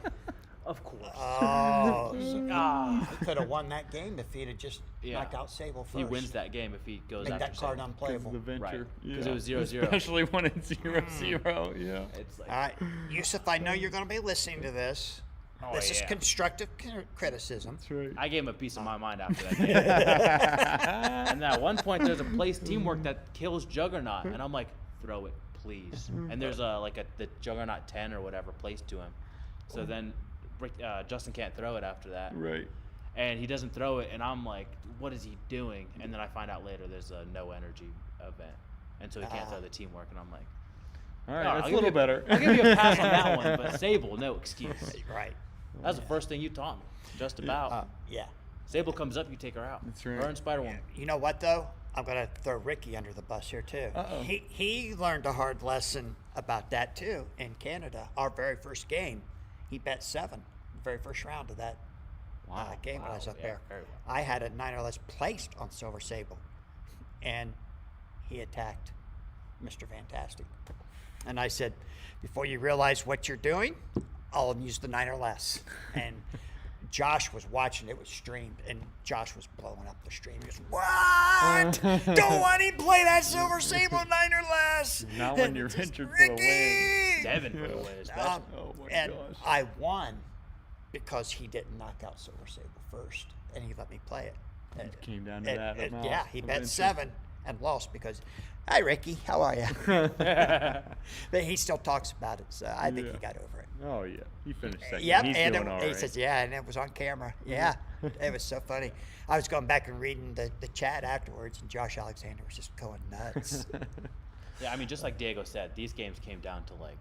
of course. Oh, Ah. could have won that game if he'd have just Yeah. knocked out Sable first. He wins that game if he goes Make after that card Sable. unplayable. The venture. Right. Yeah. 'Cause it was 0-0. Especially when it's 0-0. Yeah. It's like, All right, Yusuf, I know you're going to be listening to this. Oh, This is yeah. constructive criticism. That's right. I gave him a piece of my mind after that game. And then at one point, there's a place teamwork that kills Juggernaut, and I'm like, throw it, please. And there's the Juggernaut 10 or whatever placed to him. So then Justin can't throw it after that, Right. and he doesn't throw it, and I'm like, what is he doing? And then I find out later there's a no energy event, and so he can't throw the teamwork, and I'm like, All right, "Oh, that's I'll a little give you- better. I'll give you a pass on that one, but Sable, no excuse. Right. That's the first thing you taught me, just about. Yeah. Sable comes up, you take her out. That's right. Her and Spider-Woman. You know what, though? I'm going to throw Ricky under the bus here, too. Uh-oh. He learned a hard lesson about that, too, in Canada. Our very first game, he bet 7, the very first round of that game when I was up yeah, there. very well. I had a 9 or less placed on Silver Sable, and he attacked Mr. Fantastic. And I said, before you realize what you're doing, I'll use the 9 or less. And Josh was watching, it was streamed, and Josh was blowing up the stream. He goes, what? Don't want him to play that Silver Sable 9 or less. Not when you're Just entered for the win. Ricky! 7 for the win, especially. Oh my And gosh. I won because he didn't knock out Silver Sable first, and he let me play it. It came down to that amount Yeah, he bet eventually. 7 and lost because, hi Ricky, how are you? But he still talks about it, so I think he got over it. Oh yeah, he finished second. Yep, He's and doing all he right. says, yeah, and it was on camera. Yeah, it was so funny. I was going back and reading the chat afterwards, and Josh Alexander was just going nuts. Yeah, I mean, just like Diego said, these games came down to like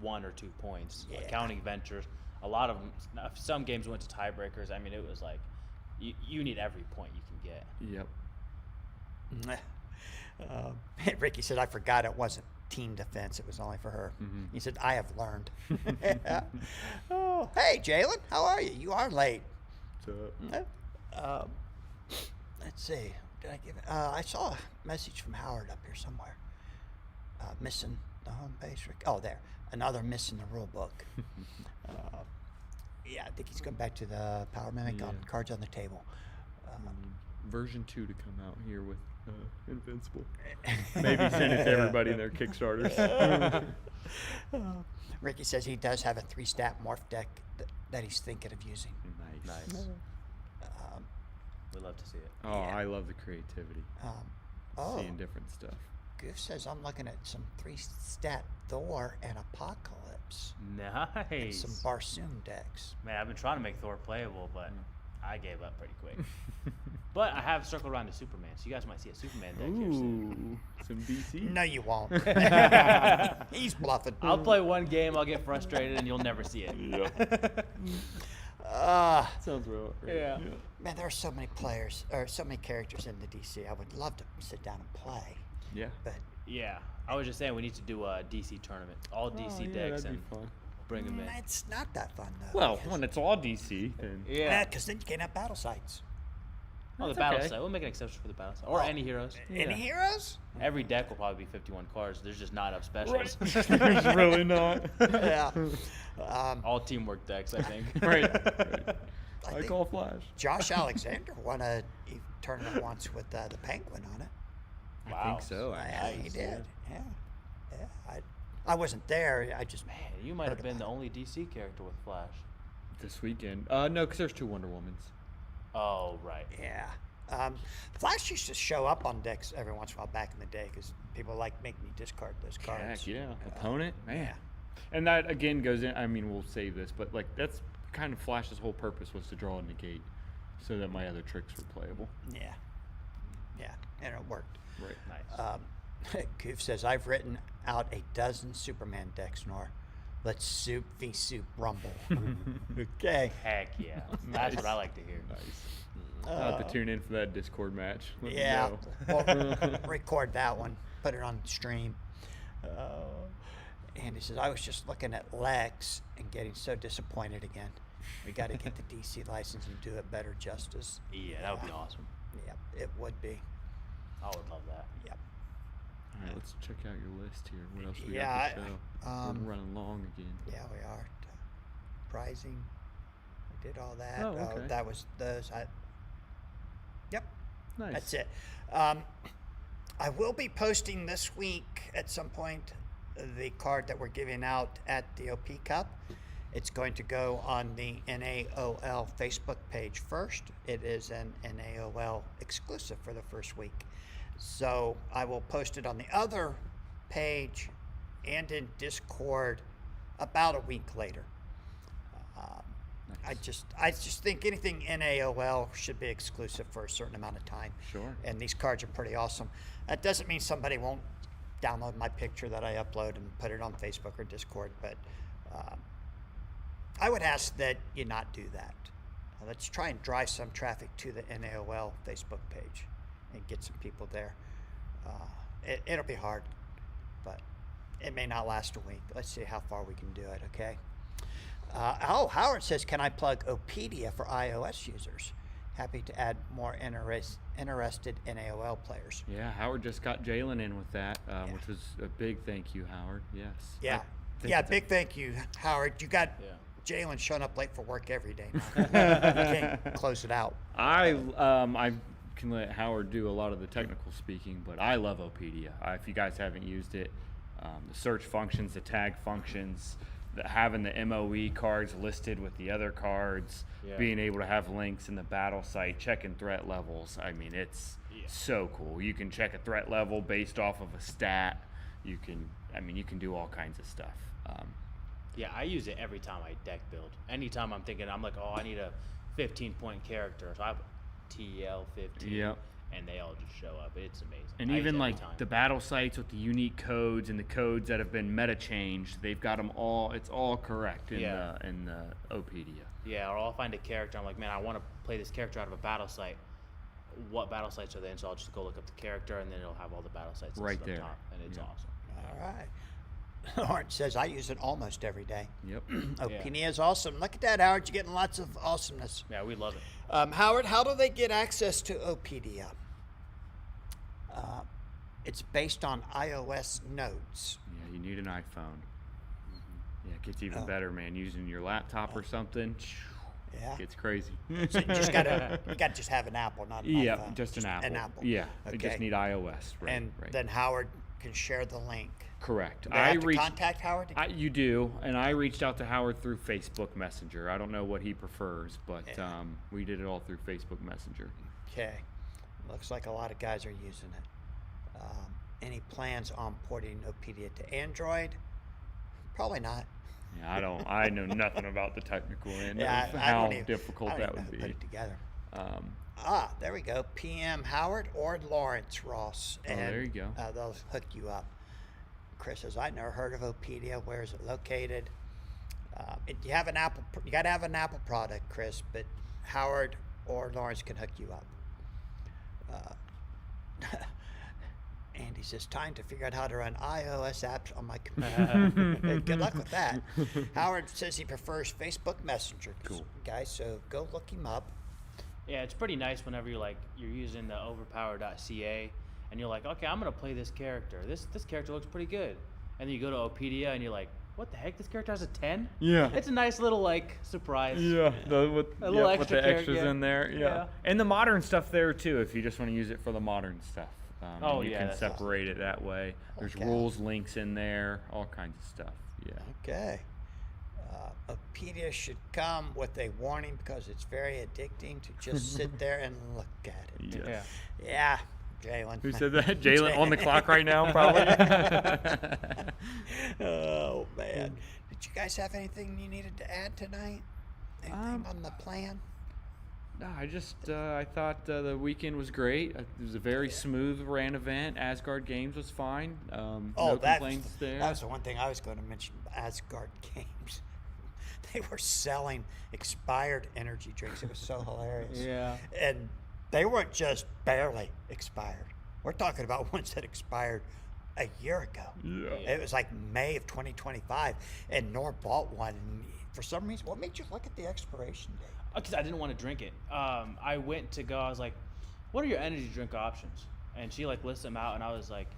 1 or 2 points. Yeah. Like counting ventures, a lot of them. Some games went to tiebreakers. I mean, it was like you need every point you can get. Yep. Ricky said, I forgot it wasn't team defense. It was only for her. Mhm. He said, I have learned. Oh, hey, Jalen, how are you? You are late. What's up? Let's see. Did I give it? I saw a message from Howard up here somewhere. Missing the home base. Oh, there. Another missing the rule book. Yeah, I think he's going back to the Power Mimic on Yeah. Cards on the Table. Version 2 to come out here with Invincible. Maybe send it to everybody in their Kickstarters. Ricky says he does have a 3-stat morph deck that he's thinking of using. Nice. We love to see it. Oh, Yeah. I love the creativity. Oh, Seeing different stuff. Goof says I'm looking at some 3-stat Thor and Apocalypse. Nice. And some Barsoom decks. Man, I've been trying to make Thor playable, but I gave up pretty quick. But I have circled around to Superman, so you guys might see a Superman deck here soon. Ooh, some DC. No, you won't. He's bluffing. I'll play one game, I'll get frustrated, and you'll never see it. Yep. Sounds real. Right. Yeah. Man, there are so many players, or so many characters in the DC. I would love to sit down and play, Yeah. but Yeah, I was just saying we need to do a DC tournament, all DC Oh, yeah, decks, that'd and be fun. bring them in. it's not that fun though. Well, when it's all DC, then Yeah. because then you can't have battle sites. Oh, the That's battle okay. site. We'll make an exception for the battle site, or Oh. any heroes. Any heroes? Every deck will probably be 51 cards. There's just not enough specials. There's really not. Yeah. All teamwork decks, I think. right. I I think call Flash. Josh Alexander won a tournament once with the Penguin on it. Wow. I think so. Yeah, Actually. he did. Yeah. I wasn't there. I just Man, you might heard have been the about only DC character with Flash. This weekend. No, because there's 2 Wonder Womans. Oh, right. it. Yeah. Flash used to show up on decks every once in a while back in the day because people like making me discard those cards. Heck yeah. Opponent? Man. Yeah. And that, again, goes in. I mean, we'll save this, but, like, that's kind of Flash's whole purpose was to draw and negate so that my other tricks were playable. Yeah. Yeah. And it worked. Right. Nice. Goof says, I've written out a dozen Superman decks, Noor. Let's soup v soup rumble. Okay. Heck yeah. That's what I like to hear. Nice. I'll have to tune in for that Discord match. Let me Yeah. know. We'll record that one. Put it on stream. And he says, I was just looking at Lex and getting so disappointed again. We got to get the DC license and do it better justice. Yeah, that would be awesome. Yep, it would be. I would love that. Yep. All right, let's check out your list here. What else we Yeah, got to show? We're running long again. Yeah, we are. Prizing. I did all that. Oh, okay. That was those. Yep. Nice. That's it. I will be posting this week at some point the card that we're giving out at the OP Cup. It's going to go on the NAOL Facebook page first. It is an NAOL exclusive for the first week. So I will post it on the other page and in Discord about a week later. I just think anything NAOL should be exclusive for a certain amount of time. Sure. And these cards are pretty awesome. That doesn't mean somebody won't download my picture that I upload and put it on Facebook or Discord, but I would ask that you not do that. Let's try and drive some traffic to the NAOL Facebook page and get some people there. It'll be hard, but it may not last a week. Let's see how far we can do it, okay? Howard says, can I plug Opedia for iOS users? Happy to add more interested NAOL players. Yeah, Howard just got Jalen in with that, which was a big thank you, Howard. Yes. Yeah. I think Yeah, it's a- big thank you, Howard. You got Yeah. Jalen showing up late for work every day now. You can't close it out. I can let Howard do a lot of the technical speaking, but I love Opedia. If you guys haven't used it, the search functions, the tag functions, having the MOE cards listed with the other cards, Yeah. being able to have links in the battle site, checking threat levels. I mean, it's so cool. You can check a threat level based off of a stat. You can do all kinds of stuff. Yeah, I use it every time I deck build. Anytime I'm thinking, I'm like, oh, I need a 15-point character. So I have TL 15. Yep. and they all just show up. It's amazing. And I use even it every like time. the battle sites with the unique codes and the codes that have been meta changed, they've got them all. It's all correct in the Opedia. Yeah, or I'll find a character. I'm like, man, I want to play this character out of a battle site. What battle sites are they in? So I'll just go look up the character, and then it'll have all the battle sites Right listed there. up top, and it's awesome. All right. Orange says I use it almost every day. Yep. Opedia is awesome. Look at that, Howard. You're getting lots of awesomeness. Yeah, we love it. Howard, how do they get access to Opedia? It's based on iOS notes. Yeah, you need an iPhone. Yeah, it gets even better, man. Using your laptop or something, Yeah. gets crazy. So you gotta just have an Apple, not an Yeah, iPhone. just an Apple. An Apple. Yeah, you Okay. just need iOS. Right. And right. then Howard can share the link. Correct. They have to contact Howard? You do, and I reached out to Howard through Facebook Messenger. I don't know what he prefers, but we did it all through Facebook Messenger. Okay. Looks like a lot of guys are using it. Any plans on porting Opedia to Android? Probably not. Yeah, I know nothing about the technical end Yeah, of I how don't even, difficult I don't that even know would who be. put it together. Um, There we go. PM Howard or Lawrence Ross. And, there you go. They'll hook you up. Chris says, I never heard of Opedia. Where is it located? You have an Apple. You got to have an Apple product, Chris. But Howard or Lawrence can hook you up. Andy says, time to figure out how to run iOS apps on my computer. Hey, good luck with that. Howard says he prefers Facebook Messenger. Cool. Guys, so go look him up. Yeah, it's pretty nice whenever you're using the overpower.ca and you're like, okay, I'm gonna play this character. This character looks pretty good. And then you go to Opedia and you're like, what the heck? This character has a 10? Yeah. It's a nice little surprise. Yeah, with A little with extra the character, extras yeah. in there. Yeah. Yeah. And the modern stuff there too, if you just want to use it for the modern stuff. Oh, and you yeah, can that's separate it that way. There's Okay. rules links in there, all kinds of stuff. Yeah. Okay. Opedia should come with a warning because it's very addicting to just sit there and look at it. Yeah. Yeah. Yeah, Jalen. Who said that? Jalen on the clock right now, probably. Oh, man. Did you guys have anything you needed to add tonight? Anything on the plan? No, I thought the weekend was great. It was a very smooth ran event. Asgard Games was fine. No complaints there. That was the one thing I was going to mention. Asgard Games. They were selling expired energy drinks. It was so hilarious. Yeah. And they weren't just barely expired. We're talking about ones that expired a year ago. Yeah. It was like May of 2025, and Noor bought one. And for some reason, what made you look at the expiration date? Because I didn't want to drink it. I went to go. I was like, "What are your energy drink options?" And she lists them out, and I was like,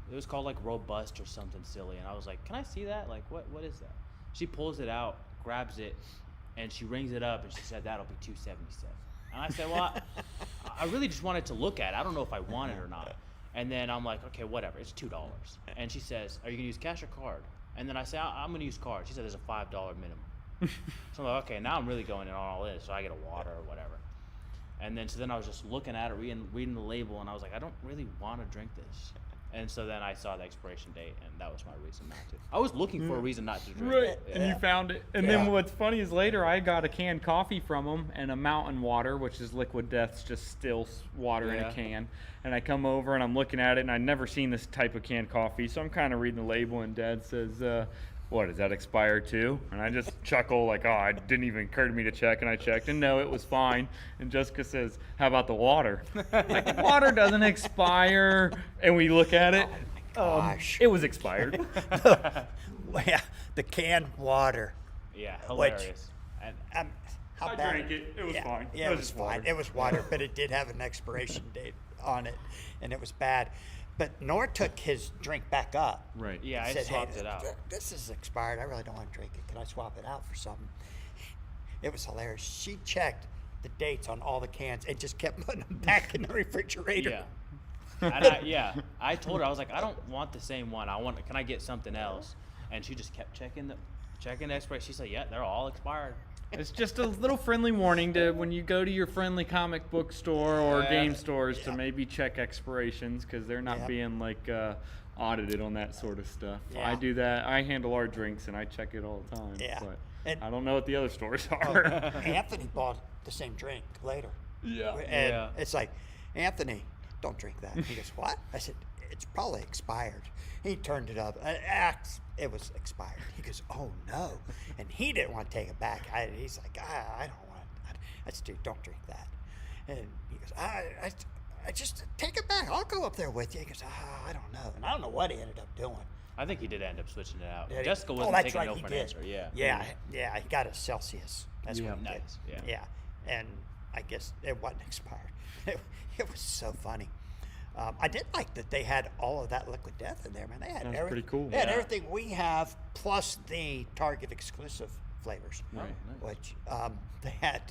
"It was called Robust or something silly." And I was like, "Can I see that? What is that?" She pulls it out, grabs it, and she rings it up, and she said, "That'll be $2.77." And I said, "Well, I really just wanted to look at it. I don't know if I want it or not." And then I'm like, "Okay, whatever. It's $2." And she says, "Are you gonna use cash or card?" And then I say, "I'm gonna use card." She said, "There's a $5 minimum." So I'm like, okay, now I'm really going in on all this. So I get a water or whatever. And then I was just looking at it, reading the label, and I was like, I don't really want to drink this. And so then I saw the expiration date, and that was my reason not to. I was looking for a reason not to drink Right, it. and you found it. And Yeah. then what's funny is later I got a canned coffee from them and a mountain water, which is Liquid Death's just still water in Yeah. a can. And I come over and I'm looking at it, and I'd never seen this type of canned coffee, so I'm kind of reading the label, and Dad says, what, is that expired too? And I just chuckle like, oh, it didn't even occur to me to check, and I checked, and no, it was fine. And Jessica says, how about the water? Like, water doesn't expire. And we look at it. Gosh. It was expired. Yeah, the canned water. Yeah, hilarious. And How I bad? drank it. It was fine. Yeah, it was fine. It was water, but it did have an expiration date on it, and it was bad. But Noor took his drink back up. Right. yeah, I Said, swapped hey, it out. This is expired. I really don't want to drink it. Can I swap it out for something? It was hilarious. She checked the dates on all the cans and just kept putting them back in the refrigerator. Yeah. And I told her, I was like, I don't want the same one. Can I get something else? And she just kept checking the expiration. She said, yeah, they're all expired. It's just a little friendly warning to when you go to your friendly comic book store or Yeah. game stores to Yeah. maybe check expirations, because they're not Yeah. being audited on that sort of stuff. Yeah. I do that. I handle our drinks and I check it all the time. Yeah. But And- I don't know what the other stores Oh, are. Anthony bought the same drink later. Yeah. And Yeah. it's like, Anthony, don't drink that. He goes, what? I said, it's probably expired. He turned it up. It was expired. He goes, oh no. And he didn't want to take it back. He's like, I don't want it. I said, dude, don't drink that. And he goes, I just take it back. I'll go up there with you. He goes, I don't know. And I don't know what he ended up doing. I think he did end up switching it out. Did he? Jessica wasn't that's taking right, no he for an did. answer. Yeah. Yeah, he got a Celsius. That's what he did. Nice. Yeah. Yeah, and I guess it wasn't expired. It was so funny. I did like that they had all of that Liquid Death in there, man. They had That was pretty cool. They had Yeah. everything we have, plus the Target exclusive flavors, Right. nice. which they had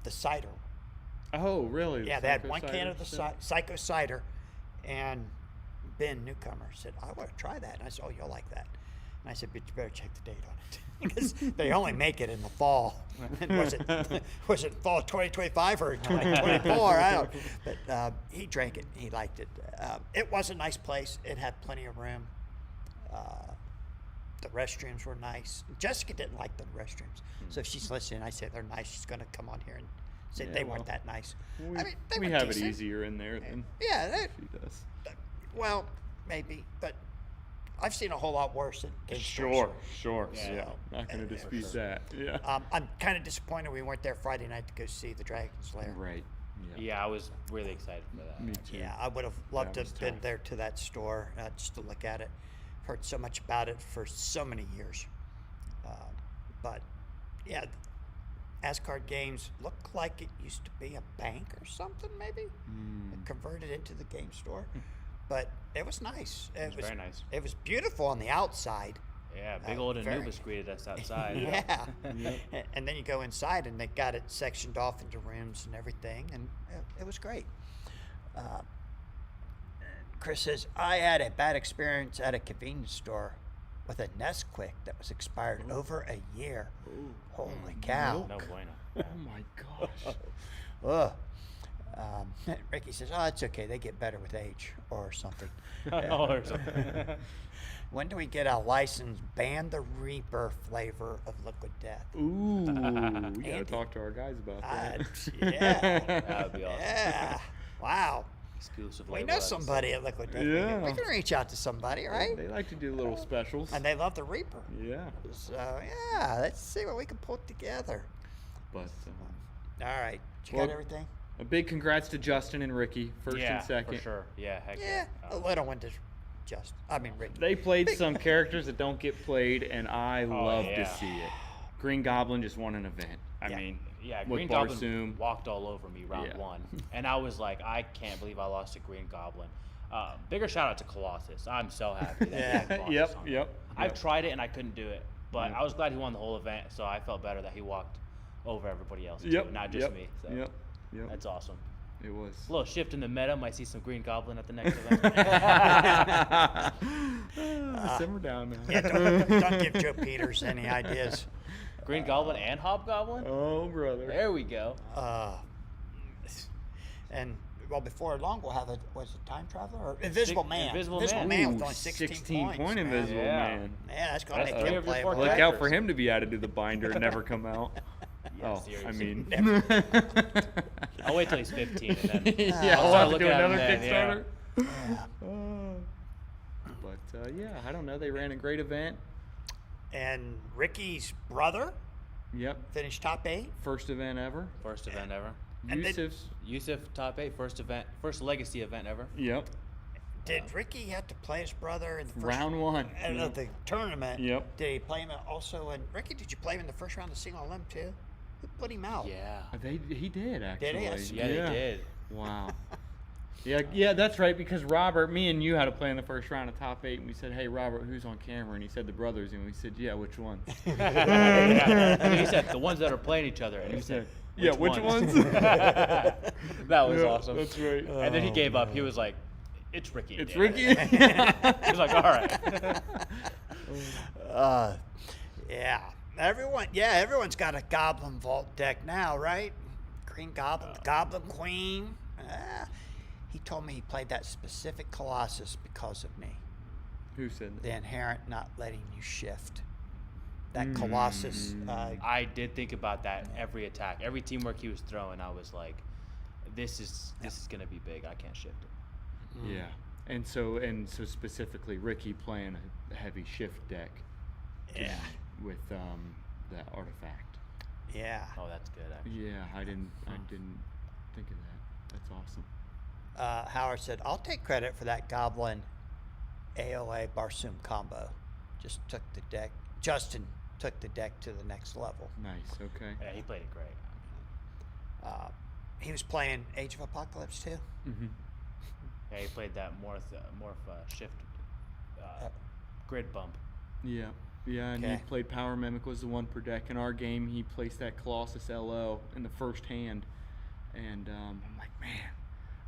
the cider. Oh, really? Yeah, The they had Psycho one can cider of the stuff? Psycho cider, and Ben Newcomer said, I want to try that. And I said, oh, you'll like that. And I said, but you better check the date on it. Because they only make it in the fall. And was it fall 2025 or 2024? I don't. But he drank it. He liked it. It was a nice place. It had plenty of room. The restrooms were nice. Jessica didn't like the restrooms. So if she's listening, I said they're nice. She's going to come on here and say they weren't that nice. They We were have decent. it easier in there than Yeah, she does. well, maybe, but I've seen a whole lot worse at game stores. Sure. Yeah. Yeah. Not going to For dispute sure. that. Yeah. I'm kind of disappointed we weren't there Friday night to go see the Dragon's Lair. Right. Yeah. Yeah, I was really excited for that. Me too. Yeah, I would have loved to That have was been tough. there to that store just to look at it. Heard so much about it for so many years. But yeah, Asgard Games looked like it used to be a bank or something, maybe. It converted into the game store. But it was nice. It was very nice. It was beautiful on the outside. Yeah, big old very- Anubis greeted us outside. Yeah. And then you go inside and they got it sectioned off into rooms and everything, and it was great. Chris says, I had a bad experience at a convenience store with a Nesquik that was expired over a year. Holy cow. No bueno. Oh my gosh. Ugh. Ricky says, oh, it's okay. They get better with age or something. Or something. When do we get a license ban the Reaper flavor of Liquid Death? Ooh, we Andy. gotta talk to our guys about that. Yeah. That would be awesome. Yeah. Wow. Exclusive We label, know that's- somebody at Liquid Death. Yeah. We can reach out to somebody, right? They like to do little specials. And they love the Reaper. Yeah, So, yeah, let's see what we can put together. but All right. You Well, got everything? a big congrats to Justin and Ricky, first Yeah, and second. for sure. Yeah, heck Yeah. A little one to Ricky. They played some characters that don't get played, and I love yeah. to see it. Green Goblin just won an event. I Yeah. mean, Yeah, with Green Goblin Barsoom. walked all over me round Yeah. one, and I was like, I can't believe I lost to Green Goblin. Bigger shout out to Colossus. I'm so happy that Yeah. he had Colossus Yep, on there. yep, I've yep. tried it and I couldn't do it, but Yep. I was glad he won the whole event, so I felt better that he walked over everybody else Yep, too, not just yep, me. So Yep, that's awesome. it was. A little shift in the meta. Might see some Green Goblin at the next event. Simmer down now. Yeah, don't give Joe Peters any ideas. Green Goblin and Hobgoblin. Oh, brother. There we go. And well, before long we'll have a time traveler or Invisible Man. Invisible Man Man. with only 16 points. point man. Invisible Yeah. Man. Yeah, that's gonna That's make three him of your play. four Look characters. out for him to be added to the binder and never come out. Yeah, I seriously. mean. I'll wait till he's 15 and then Yeah, I'll we'll start have to looking do at him another then, yeah. Kickstarter. But yeah, I don't know. They ran a great event. And Ricky's brother Yep, finished top 8. first event ever. First event ever. And then- Yusuf's. Yusuf top 8, first legacy event ever. Yep, Did Ricky have to play his brother in the first round one. of the tournament? Yep. Did he play him also? And Ricky, did you play him in the first round of single limb too? Who put him out? Yeah. He did actually. Yes. Yeah, they did. Wow. Yeah, that's right. Because Robert, me and you had to play in the first round of top 8, and we said, "Hey, Robert, who's on camera?" And he said the brothers, and we said, "Yeah, which ones?" Yeah. And he said the ones that are playing each other, and he said, "Yeah, which ones?" That was Yeah, awesome. That's right. And then he gave up. He was like, "It's Ricky." It's damn it." Ricky. He was like, "All right." Yeah. Everyone's got a Goblin Vault deck now, right? Green Goblin, Goblin Queen. He told me he played that specific Colossus because of me. Who said that? The inherent not letting you shift. That Colossus. I did think about that every attack, every teamwork he was throwing. I was like, this is gonna be big. I can't shift it. Yeah. And so specifically, Ricky playing a heavy shift deck. Yeah. With that artifact. Yeah. Oh, that's good. Actually. Yeah, I didn't think of that. That's awesome. Howard said, "I'll take credit for that Goblin AOA Barsoom combo. Just took the deck. Justin took the deck to the next level. Nice. Okay. Yeah, he played it great. He was playing Age of Apocalypse too. Mm-hmm. Yeah, he played that morph shift grid bump. Yeah. Yeah, and Okay. he played Power Mimic was the one per deck. In our game, he placed that Colossus LO in the first hand. And I'm like, man,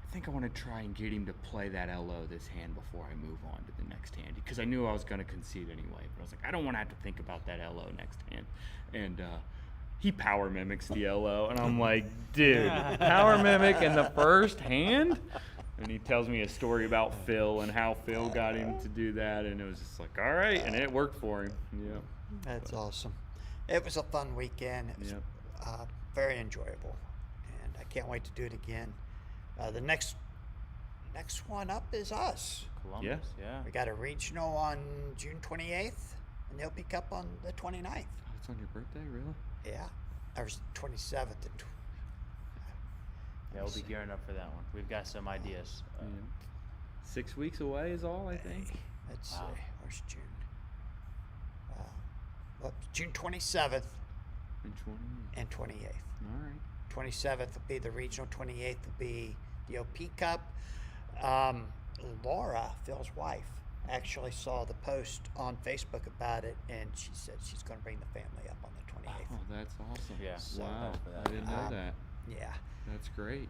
I think I want to try and get him to play that LO this hand before I move on to the next hand. Because I knew I was going to concede anyway. But I was like, I don't want to have to think about that LO next hand. And he Power Mimics the LO. And I'm like, dude, Power Mimic in the first hand? And he tells me a story about Phil and how Phil got him to do that, and it was just like, all right, and it worked for him. Yeah, That's awesome. It was a fun weekend. It was Yep. very enjoyable, and I can't wait to do it again. The next one up is us. Columbus. Yeah. We got a regional on June 28th, and the OP Cup on the 29th. Oh, it's on your birthday, really? Yeah, or 27th. Yeah, we'll be gearing up for that one. We've got some ideas. Yeah. 6 weeks away is all, I think. Let's Wow. see. Where's June? June 27th And 20. and 28th. All right. 27th will be the regional. 28th will be the OP Cup. Laura, Phil's wife, actually saw the post on Facebook about it, and she said she's going to bring the family up on the 28th. Oh, that's awesome. Yeah, so Wow. that's for that. I didn't know that. Yeah. That's great.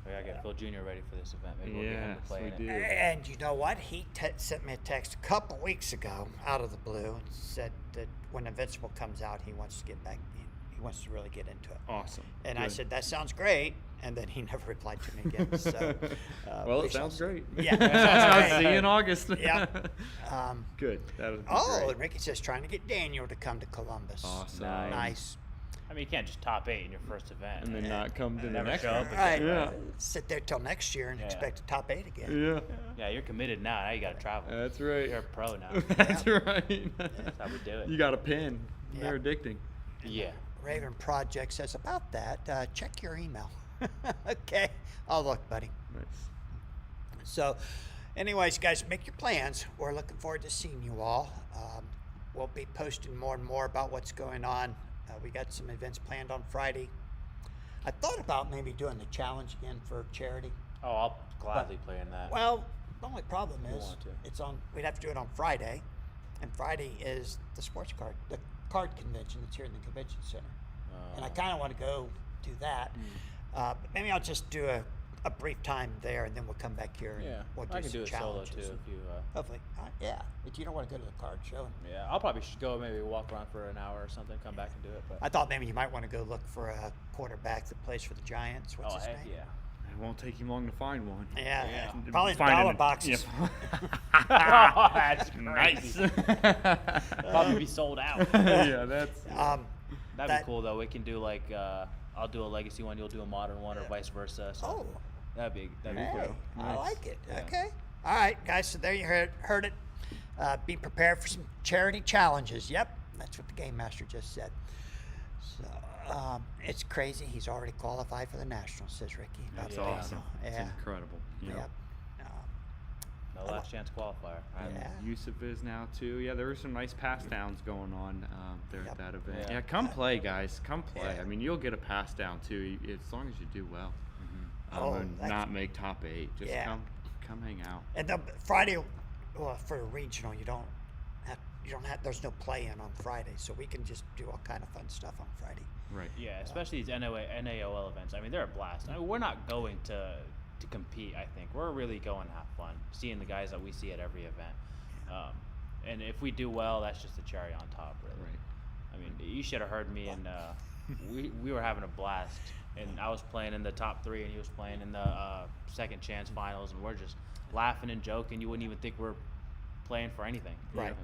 We gotta get Phil Jr. ready for this event. Maybe we'll get him to Yes, play we in do. it. And you know what? He sent me a text a couple weeks ago out of the blue and said that when Invincible comes out, he wants to get back. He wants to really get into it. Awesome. And I Good. said, that sounds great. And then he never replied to me again. So, well, we it shall sounds see. great. Yeah, it I'll sounds see great. you in August. Yep. Good. That would be Oh, great. and Ricky says trying to get Daniel to come to Columbus. Awesome. Nice. I mean, you can't just top 8 in your first event. And then not come to the Never next show one. up Right. Yeah. Sit there till next year and Yeah. expect a top 8 again. Yeah. Yeah, you're committed now. Now you gotta travel. That's right. You're a pro now. That's right. That's how we do it. You got a pin. Yeah. They're addicting. Yeah. Raven Project says about that, check your email. Okay. I'll look, buddy. Nice. So, anyways, guys, make your plans. We're looking forward to seeing you all. We'll be posting more and more about what's going on. We got some events planned on Friday. I thought about maybe doing the challenge again for charity. Oh, I'll gladly play in that. Well, the only problem You is want to. it's on. We'd have to do it on Friday, and Friday is the sports card, the card convention that's here in the convention center. And I kind of want to go do that. But maybe I'll just do a brief time there, and then we'll come back here and Yeah, we'll do I can some do it solo challenges. too if you. Hopefully, yeah. If you don't want to go to the card show, Yeah, I'll probably go maybe walk around for an hour or something, come back and do it. But I thought maybe you might want to go look for a quarterback that plays for the Giants. What's his heck name? yeah. It won't take him long to find one. Yeah, Yeah. probably the Find dollar an- boxes. Oh, that's Nice. crazy. Probably be sold out. Yeah, that's. That'd That- be cool though. We can do like I'll do a legacy one, you'll do a modern one, or vice versa. So Oh, that'd be hey, cool. I Nice. like it. Yeah. Okay. All right, guys. So there you heard it. Be prepared for some charity challenges. Yep, that's what the game master just said. So it's crazy. He's already qualified for the Nationals, says Ricky. That's Yeah. awesome. It's Yeah. incredible. You know. Yep. No last chance qualifier. Yeah. Yusuf is now too. Yeah, there were some nice pass downs going on there Yep. at that event. Yeah. Yeah, come play, guys. Come play. Yeah. I mean, you'll get a pass down too, as long as you do well. Oh, And that's- not make top 8. Just Yeah. come hang out. And the Friday, well, for a regional, you don't have. There's no play-in on Friday, so we can just do all kind of fun stuff on Friday. Right. Yeah, especially these NAOL events. I mean, they're a blast. I mean, we're not going to compete. I think we're really going to have fun, seeing the guys that we see at every event. And if we do well, that's just the cherry on top, really. Right. I mean, you should have heard me, and we were having a blast. And I was playing in the top 3, and he was playing in the second chance finals, and we're just laughing and joking. You wouldn't even think we're playing for anything. Right.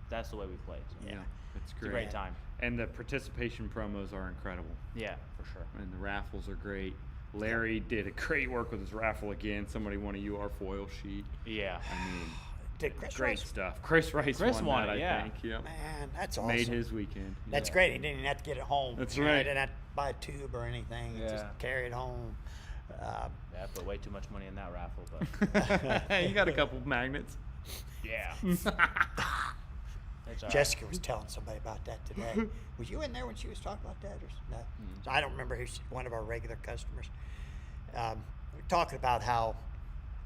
That's the way we play. So Yeah. It's It's great. a great time. And the participation promos are incredible. Yeah, for sure. And the raffles are great. Larry did a great work with his raffle again. Somebody won a UR foil sheet. Yeah. I mean, Did Chris great Rice? stuff. Chris Rice Chris won won that, it, I yeah. think. Yep. Man, that's awesome. Made his weekend. That's Yeah. great. He didn't even have to get it home. That's You know, right. He didn't have to buy a tube or anything. He just Yeah. carry it home. Yeah, I put way too much money in that raffle, but You got a couple magnets. yeah. That's all right. Jessica was telling somebody about that today. Was you in there when she was talking about that? Or no? So I don't remember who's one of our regular customers. We were talking about how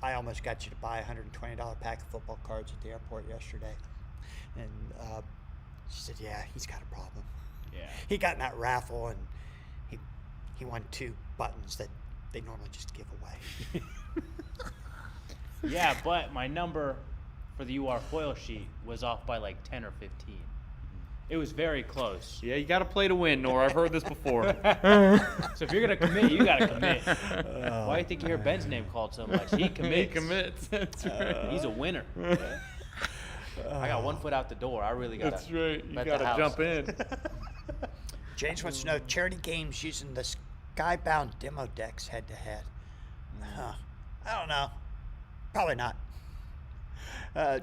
I almost got you to buy a $120 pack of football cards at the airport yesterday. And she said, yeah, he's got a problem. Yeah. He got in that raffle and he won 2 buttons that they normally just give away. Yeah, but my number for the UR foil sheet was off by like 10 or 15. It was very close. Yeah, you got to play to win, Noor. I've heard this before. So if you're gonna commit, you gotta commit. Why do you think you hear Ben's name called so much? He commits. He commits. That's right. He's a winner. I got 1 foot out the door. I really gotta. That's right. You bet got the to house. jump in. James wants to know charity games using the Skybound demo decks head to head. I don't know. Probably not.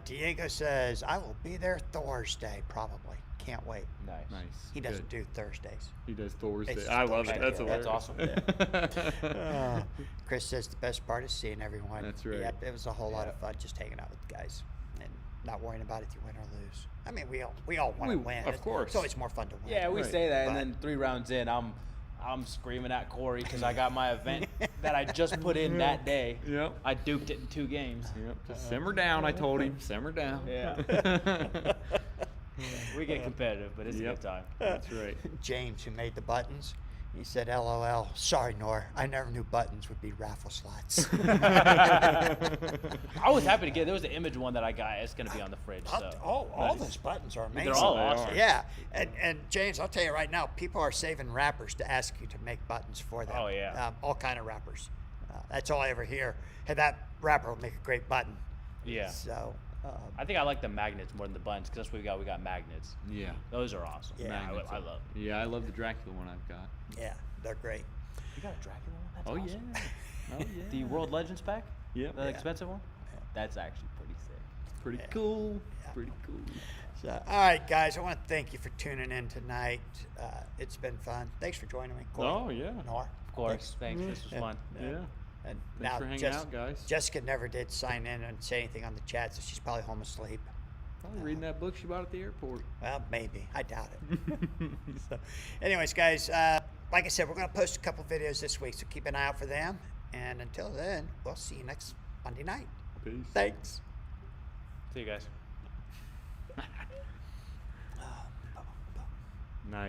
Diego says, I will be there Thursday, probably. Can't wait. Nice. Nice. He doesn't Good. do Thursdays. He does Thursday. It's I love it. Thursday. That's That's hilarious. awesome. Chris says the best part is seeing everyone. That's right. Yep, it was a whole lot Yeah. of fun just hanging out with the guys and not worrying about if you win or lose. I mean, we all want to win. of course. It's always more fun to win. Yeah, we Right. say that, and But- then 3 rounds in, I'm screaming at Cory because I got my event that I just put in that day. Yep. I duped it in 2 games. Yep. Just simmer down, I told him. Simmer down. Yeah. We get competitive, but it's a Yep. good time. That's right. James, who made the buttons, he said, LOL, sorry, Noor. I never knew buttons would be raffle slots. I was happy to get. There was an image one that I got. It's gonna be on the fridge. So all Nice. those buttons are amazing. They're all They awesome. are. Yeah, and James, I'll tell you right now, people are saving wrappers to ask you to make buttons for them. Oh, yeah. All kind of wrappers. That's all I ever hear. Hey, that wrapper will make a great button. Yeah. So, I think I like the magnets more than the buttons because that's what we got. We got magnets. Yeah. Those are awesome. Yeah. Magnets I are- love. Yeah, I love the Dracula one I've got. yeah, they're great. You got a Dracula one? That's Oh awesome. yeah. Oh yeah. The World Legends pack? Yep. The Yeah. expensive one? Yeah. That's actually pretty sick. Pretty Yeah. cool. Yeah. Pretty cool. So, all right, guys, I want to thank you for tuning in tonight. It's been fun. Thanks for joining me. Cory. Oh yeah. Nor. Of course. Thanks. This was Yeah. fun. Yeah. And Thanks now for hanging Jess- out, guys. Jessica never did sign in and say anything on the chat, so she's probably home asleep. Probably reading that book she bought at the airport. Well, maybe. I doubt it. So, anyways, guys, like I said, we're going to post a couple videos this week, so keep an eye out for them. And until then, we'll see you next Monday night. Peace. Thanks. See you guys.